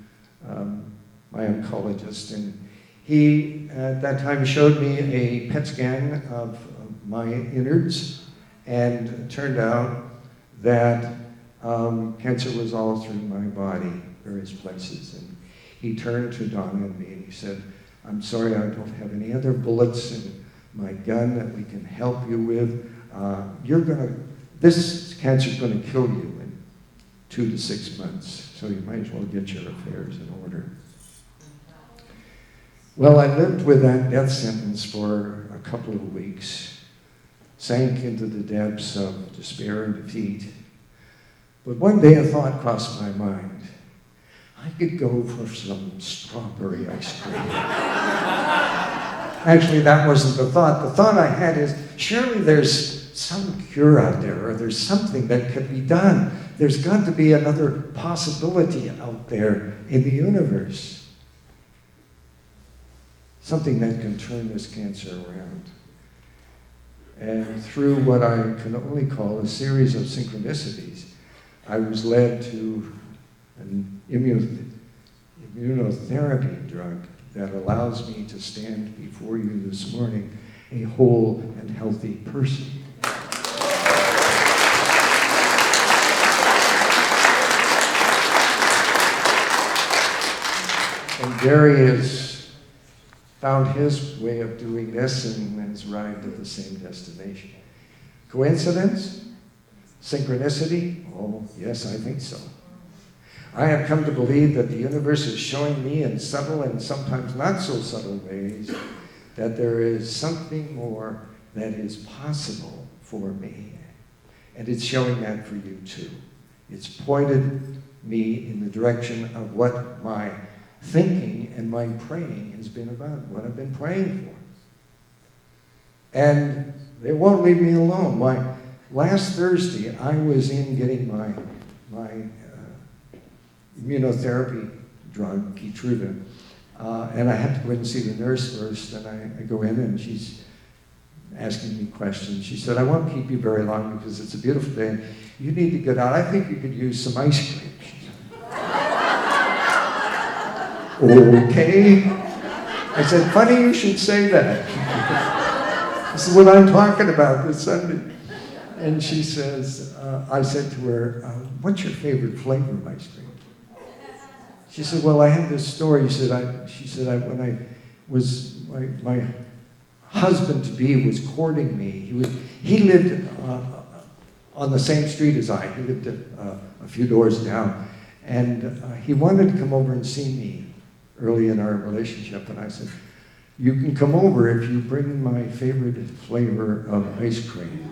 my oncologist, and he, at that time, showed me a PET scan of my innards, and it turned out that cancer was all through my body, various places. And he turned to Donna and me and he said, I'm sorry, I don't have any other bullets in my gun that we can help you with. This cancer is going to kill you in 2 to 6 months, so you might as well get your affairs in order. Well, I lived with that death sentence for a couple of weeks, sank into the depths of despair and defeat. But one day a thought crossed my mind. I could go for some strawberry ice cream. Actually, that wasn't the thought. The thought I had is, surely there's some cure out there, or there's something that could be done. There's got to be another possibility out there in the universe. Something that can turn this cancer around. And through what I can only call a series of synchronicities, I was led to an immunotherapy drug that allows me to stand before you this morning a whole and healthy person. And Gary has found his way of doing this and has arrived at the same destination. Coincidence? Synchronicity? Oh, yes, I think so. I have come to believe that the universe is showing me in subtle and sometimes not so subtle ways that there is something more that is possible for me. And it's showing that for you too. It's pointed me in the direction of what my thinking and my praying has been about, what I've been praying for. And they won't leave me alone. Last Thursday, I was in getting my immunotherapy drug, Keytruda. And I had to go in and see the nurse first, and I go in and she's asking me questions. She said, I won't keep you very long because it's a beautiful day. And you need to get out. I think you could use some ice cream. Okay. I said, funny you should say that. This is what I'm talking about this Sunday. And she says, I said to her, what's your favorite flavor of ice cream? She said, well, I have this story. She said, when I was, my husband-to-be was courting me. He lived on the same street as I. He lived a few doors down. And he wanted to come over and see me early in our relationship. And I said, you can come over if you bring my favorite flavor of ice cream.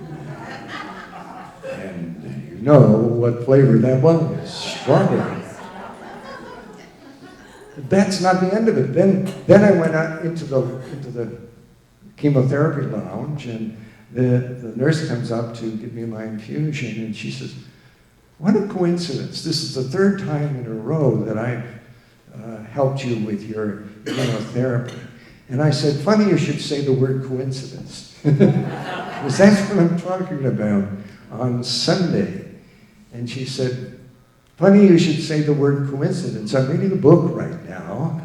And you know what flavor that was, strawberry. That's not the end of it. Then I went out into the chemotherapy lounge, and the nurse comes up to give me my infusion, and she says, what a coincidence. This is the third time in a row that I've helped you with your chemotherapy. And I said, funny you should say the word coincidence. Because that's what I'm talking about on Sunday. And she said, funny you should say the word coincidence. I'm reading a book right now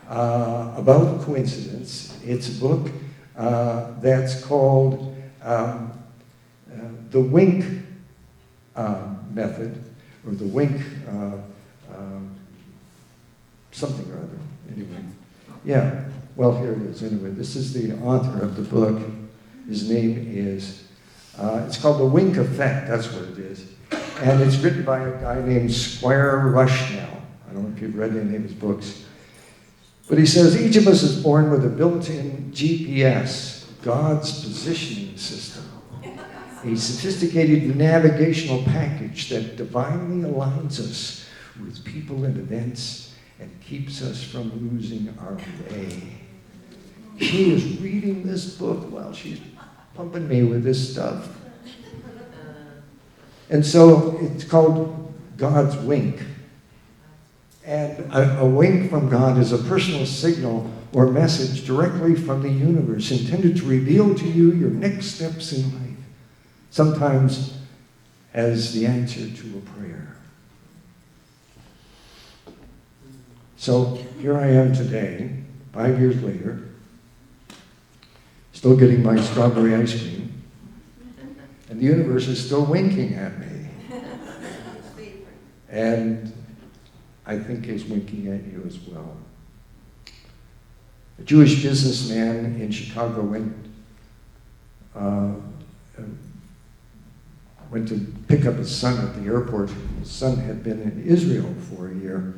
about coincidence. It's a book that's called The Wink Method, or The Wink something or other. Anyway, yeah, well, here it is. Anyway, this is the author of the book. His name is, it's called The Wink Effect, that's what it is. And it's written by a guy named Squire Rushnell. I don't know if you've read any of his books. But he says, each of us is born with a built-in GPS, God's positioning system, a sophisticated navigational package that divinely aligns us with people and events and keeps us from losing our way. She is reading this book while she's pumping me with this stuff. And so it's called God's wink. And a wink from God is a personal signal or message directly from the universe intended to reveal to you your next steps in life, sometimes as the answer to a prayer. So here I am today, 5 years later, still getting my strawberry ice cream, and the universe is still winking at me. And I think is winking at you as well. A Jewish businessman in Chicago went to pick up his son at the airport. His son had been in Israel for a year.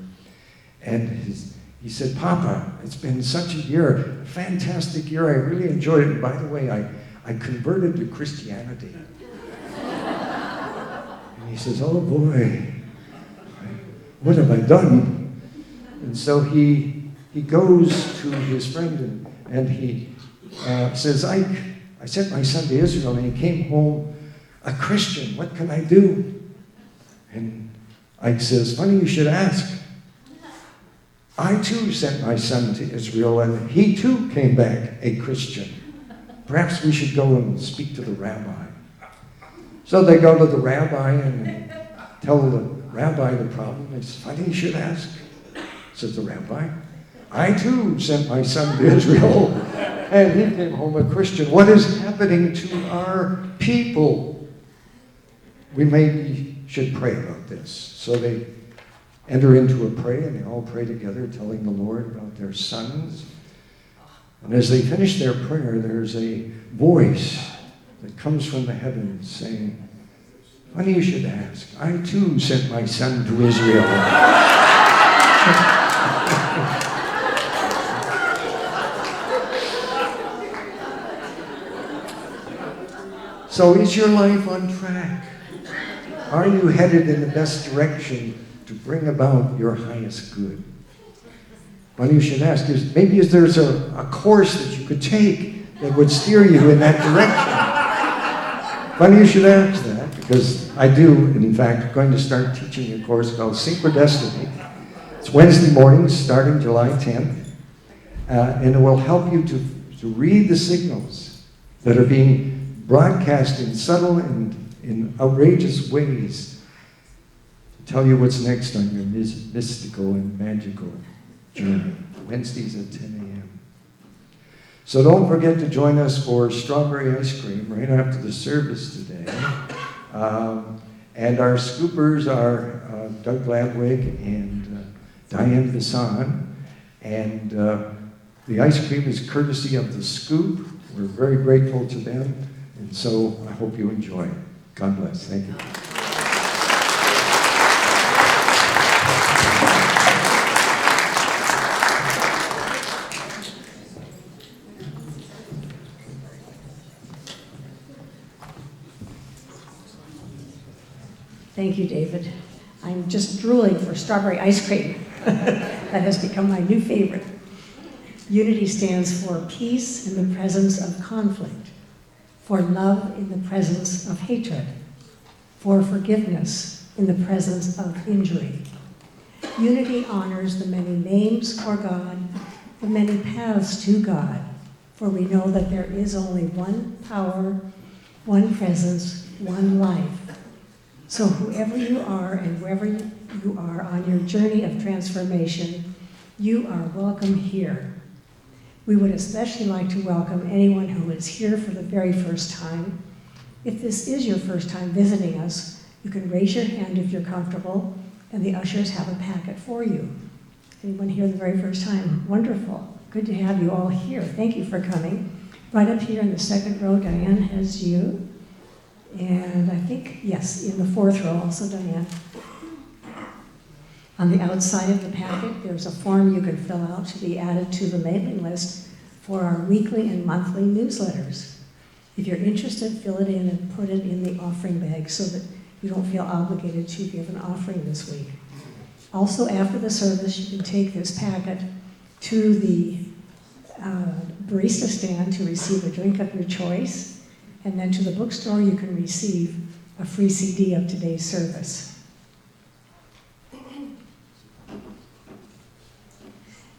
And he said, Papa, it's been such a year, a fantastic year. I really enjoyed it. And by the way, I converted to Christianity. And he says, oh boy, what have I done? And so he goes to his friend and he says, I sent my son to Israel and he came home a Christian. What can I do? And Ike says, funny you should ask. I too sent my son to Israel and he too came back a Christian. Perhaps we should go and speak to the rabbi. So they go to the rabbi and tell the rabbi the problem. It's funny you should ask, says the rabbi. I too sent my son to Israel and he came home a Christian. What is happening to our people? We maybe should pray about this. So they enter into a prayer, and they all pray together, telling the Lord about their sons. And as they finish their prayer, there's a voice that comes from the heavens saying, funny you should ask, I too sent my son to Israel. So is your life on track? Are you headed in the best direction to bring about your highest good? Funny you should ask, maybe there's a course that you could take that would steer you in that direction. Funny you should ask that. because I do, in fact, going to start teaching a course called Synchrodestiny. It's Wednesday mornings starting July 10th, and it will help you to read the signals that are being broadcast in subtle and in outrageous ways to tell you what's next on your mystical and magical journey. Wednesdays at 10 a.m. So don't forget to join us for strawberry ice cream right after the service today. And our scoopers are Doug Gladwig and Diane Bisson. And the ice cream is courtesy of The Scoop. We're very grateful to them. And so I hope you enjoy. God bless. Thank you. Thank you, David. I'm just drooling for strawberry ice cream. That has become my new favorite. Unity stands for peace in the presence of conflict, for love in the presence of hatred, for forgiveness in the presence of injury. Unity honors the many names for God, the many paths to God, for we know that there is only one power, one presence, one life. So whoever you are and wherever you are on your journey of transformation, you are welcome here. We would especially like to welcome anyone who is here for the very first time. If this is your first time visiting us, you can raise your hand if you're comfortable, and the ushers have a packet for you. Anyone here the very first time? Wonderful. Good to have you all here. Thank you for coming. Right up here in the second row, Diane has you. And I think, yes, in the fourth row also, Diane. On the outside of the packet, there's a form you can fill out to be added to the mailing list for our weekly and monthly newsletters. If you're interested, fill it in and put it in the offering bag so that you don't feel obligated to give an offering this week. Also, after the service, you can take this packet to the barista stand to receive a drink of your choice. And then to the bookstore, you can receive a free CD of today's service.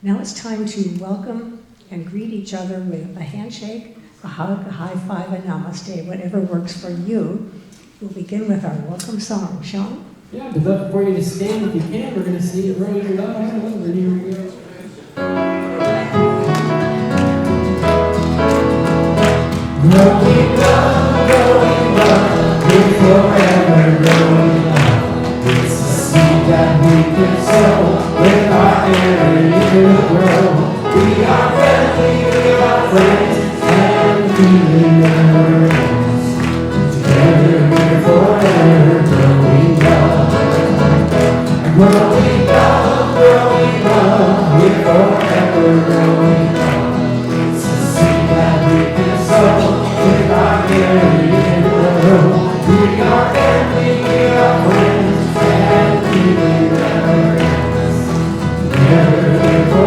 Now it's time to welcome and greet each other with a handshake, a hug, a high five, a namaste, whatever works for you. We'll begin with our welcome song. Sean? Yeah, we'd love for you to stand if you can. We're going to sing it right here. Here we go. Growing up, we're forever growing up. It's a seed that we can sow with our energy to grow. We are family, we are friends, and we never ends. Together we're forever growing up. Growing up, we're forever growing up. It's a seed that we can sow. With our energy in the world, we are family, we are friends, and we never ends. Together forever, growing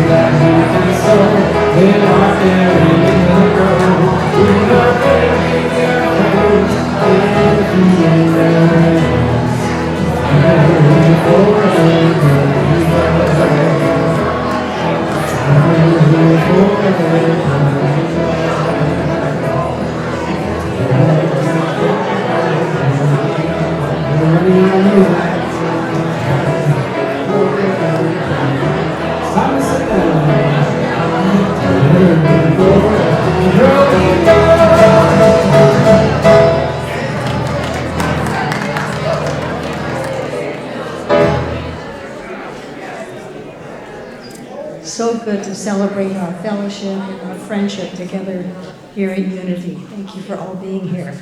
that you can sow in our caring little girl. We are bearing their friends and feeding their hands. And forever So good to celebrate our fellowship and our friendship together here at Unity. Thank you for all being here.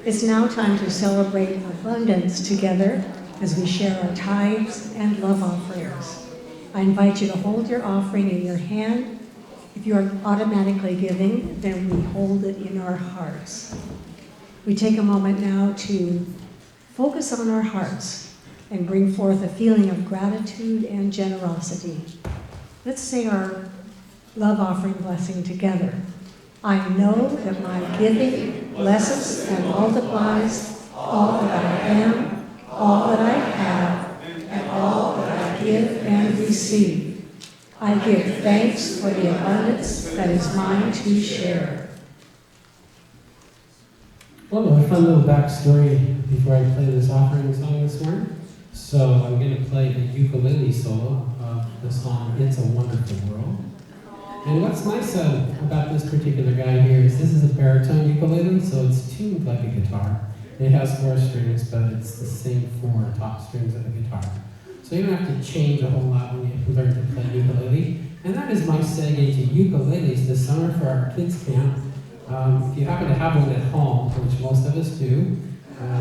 It's now time to celebrate abundance together as we share our tithes and love offerings. I invite you to hold your offering in your hand. If you are automatically giving, then we hold it in our hearts. We take a moment now to focus on our hearts and bring forth a feeling of gratitude and generosity. Let's say our love offering blessing together. I know that my giving blesses and multiplies all that I am, all that I have, and all that I give and receive. I give thanks for the abundance that is mine to share. Well, a fun little backstory before I play this offering song this morning. So I'm going to play a ukulele solo of the song It's a Wonderful World. And what's nice about this particular guy here is this is a baritone ukulele, so it's tuned like a guitar. It has 4 strings, but it's the same 4 top strings of the guitar. So you don't have to change a whole lot when you learn to play ukulele. And that is my segue to ukuleles this summer for our kids camp. If you happen to have one at home, which most of us do,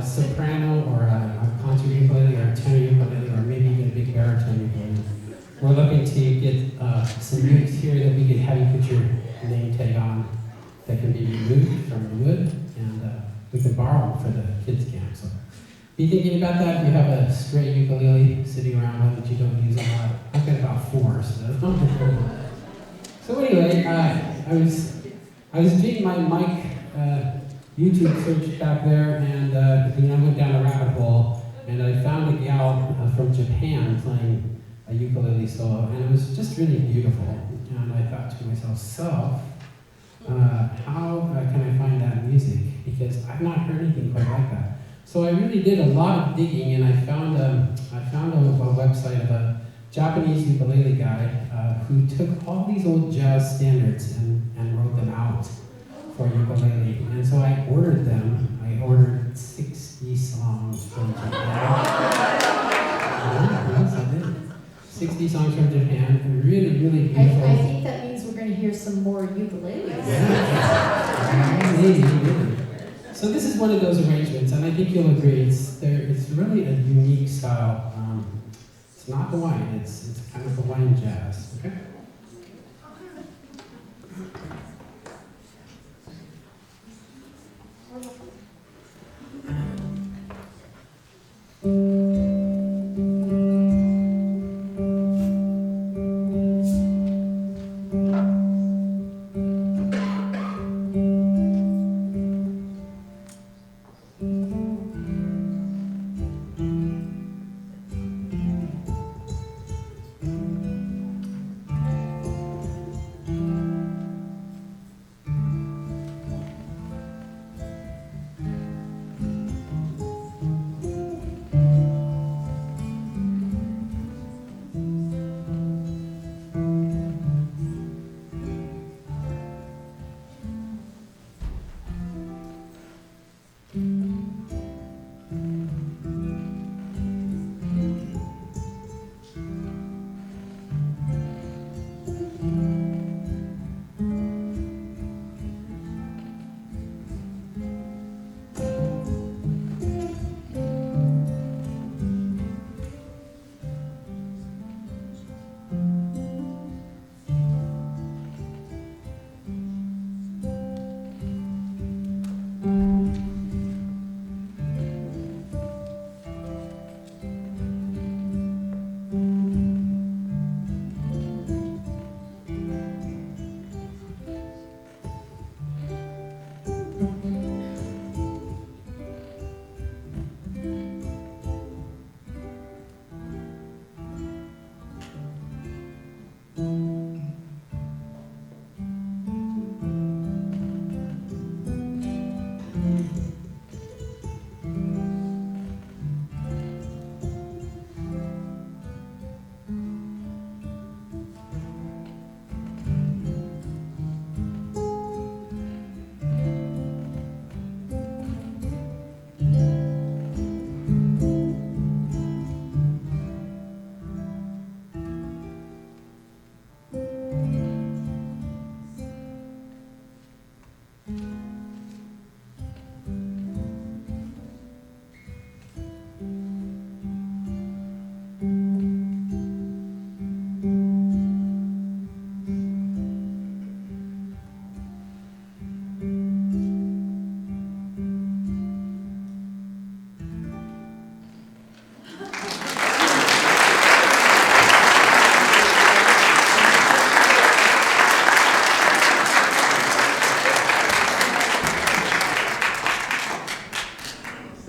soprano or a concert ukulele or a tenor ukulele or maybe even a big baritone ukulele. We're looking to get some units here that we can have you put your name tag on that can be removed from the wood, and we can borrow them for the kids camp. So be thinking about that. If you have a stray ukulele sitting around that you don't use a lot, I've got about 4. So anyway, I was doing my mic YouTube search back there, and I went down a rabbit hole, and I found a gal from Japan playing a ukulele solo, and it was just really beautiful. And I thought to myself, so how can I find that music? Because I've not heard anything quite like that. So I really did a lot of digging, and I found a website of a Japanese ukulele guy who took all these old jazz standards and wrote them out for ukulele. And so I ordered them. I ordered 60 songs from Japan. Yes, I did. 60 songs from Japan, and really, really beautiful. I think that means we're going to hear some more ukuleles. Yeah. Maybe. So this is one of those arrangements, and I think you'll agree, it's really a unique style. It's not Hawaiian, it's kind of Hawaiian jazz, okay?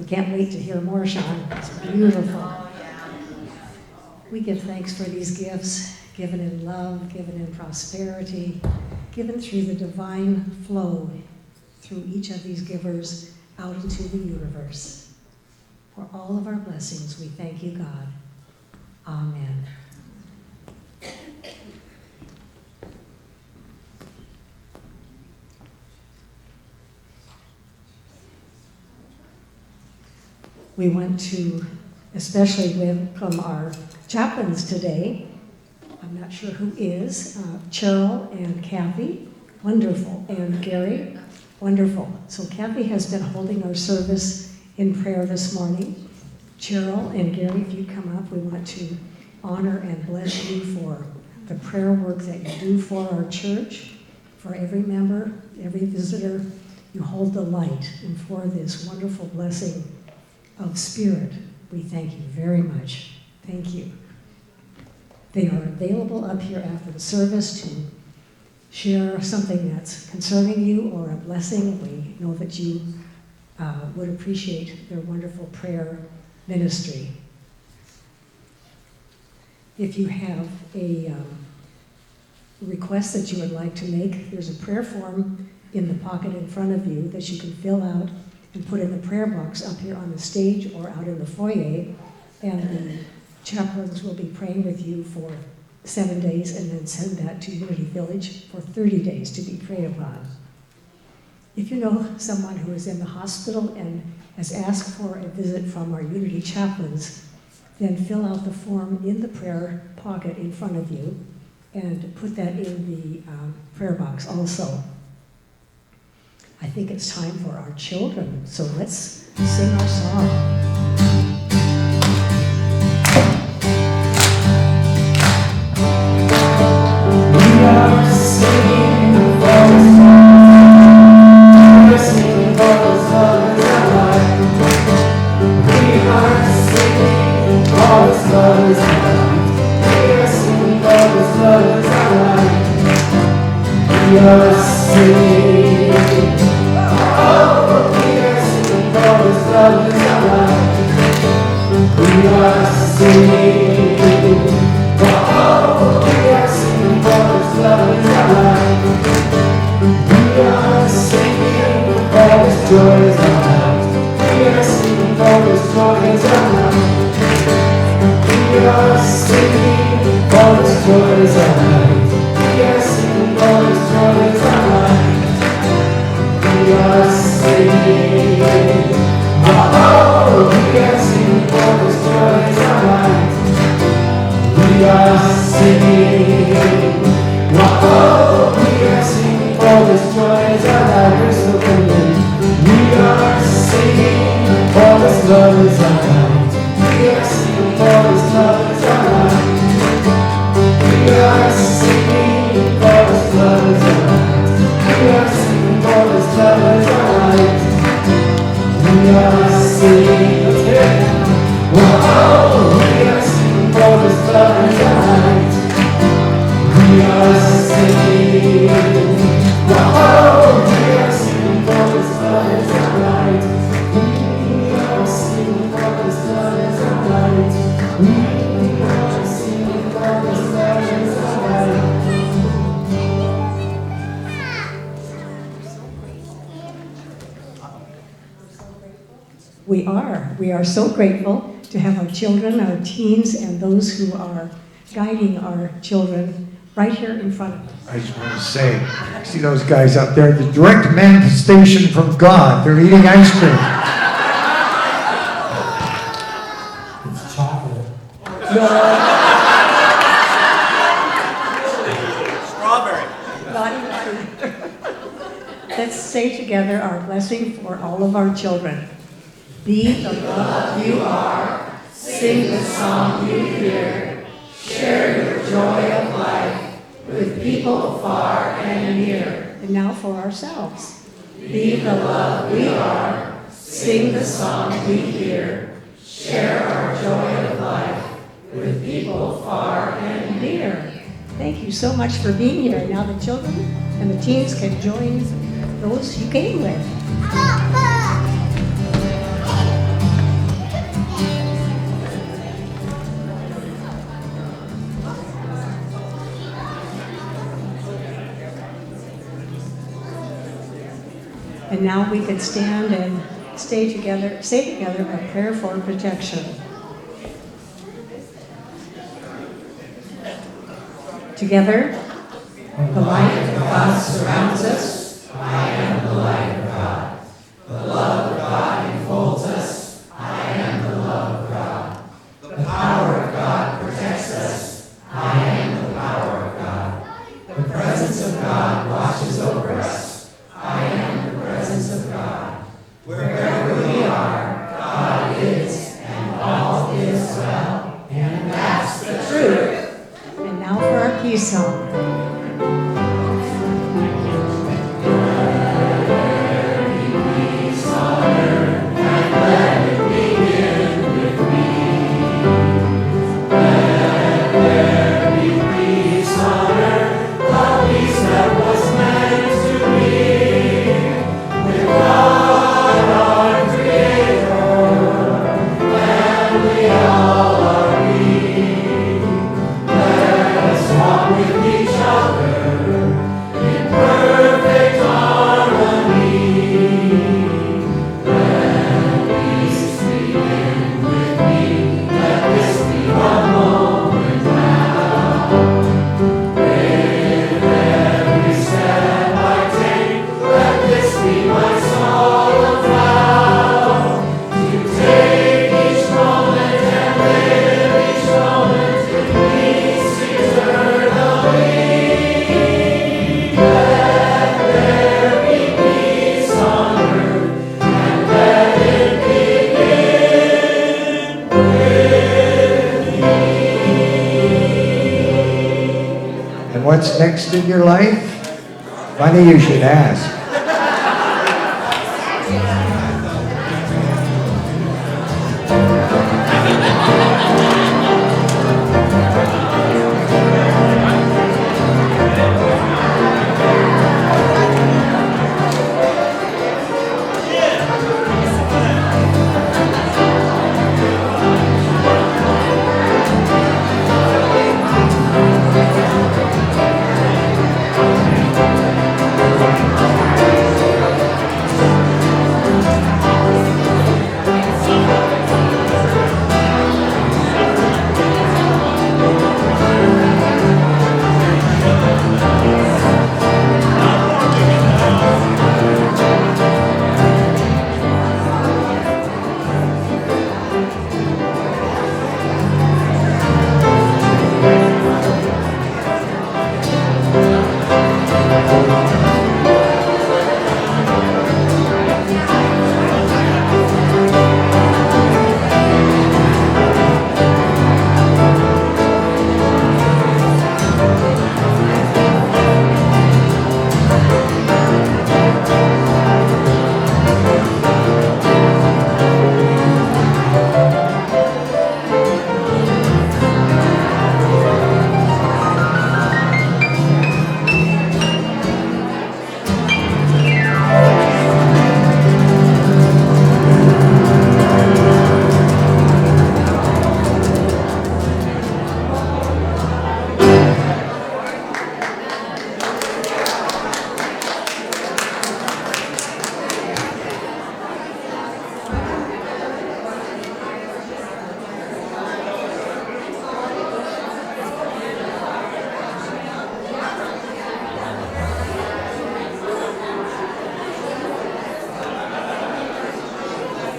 Can't wait to hear more, Sean. It's beautiful. We give thanks for these gifts, given in love, given in prosperity, given through the divine flow through each of these givers out into the universe. For all of our blessings, we thank you, God. Amen. We want to especially welcome our chaplains today. I'm not sure who is. Cheryl and Kathy, wonderful. And Gary, wonderful. So Kathy has been holding our service in prayer this morning. Cheryl and Gary, if you come up, we want to honor and bless you for the prayer work that you do for our church, for every member, every visitor. You hold the light, and for this wonderful blessing of spirit, we thank you very much. Thank you. They are available up here after the service to share something that's concerning you or a blessing. We know that you would appreciate their wonderful prayer ministry. If you have a request that you would like to make, there's a prayer form in the pocket in front of you that you can fill out and put in the prayer box up here on the stage or out in the foyer, and the chaplains will be praying with you for 7 days and then send that to Unity Village for 30 days to be prayed upon. If you know someone who is in the hospital and has asked for a visit from our Unity chaplains, then fill out the form in the prayer pocket in front of you and put that in the prayer box also. I think it's time for our children, so let's sing our song. We are singing for the sun. We are singing for the sun is alive. We are singing for the sun is alive. We are singing for the sun is alive. We are singing. Oh, we are singing for the sun is alive. We are singing. Oh, we are singing for the sun is alive. We are singing for His joy is alive. We are singing for His joy is alive. We are singing for His joy is alive. We are singing for His joy is alive. We are singing. Oh, we are singing for His joy is alive. We are singing. Oh, we are singing for His joy is alive. We're so content. We are singing for His love is alive. We are singing for His love is alive. We are singing for His love is alive. We are singing for His love is alive. We are singing. Oh, we are singing for His love is alive. We are singing. Oh, we are singing for His love is alive. We are singing for His love is alive. We are singing for His love is alive. We are. We are so grateful to have our children, our teens, and those who are guiding our children right here in front of us. I just want to say, see those guys out there, the direct manifestation from God. They're eating ice cream. It's chocolate. Let's say together our blessing for all of our children. Be the love you are, sing the song you hear, share your joy of life with people far and near. And now for ourselves. Be the love we are, sing the song we hear, share our joy of life with people far and near. Thank you so much for being here. Now the children and the teens can join those you came with. And now we could stand and say together a prayer for protection. Together, the light of God surrounds us. I am the light of God. The love of God enfolds us. I am the love of God. The power of God protects us. I am the power of God. The presence of God watches over us. I am the presence of God. Wherever we are, God is, and all is well. And that's the truth. And now for our peace song. What's next in your life? Funny you should ask.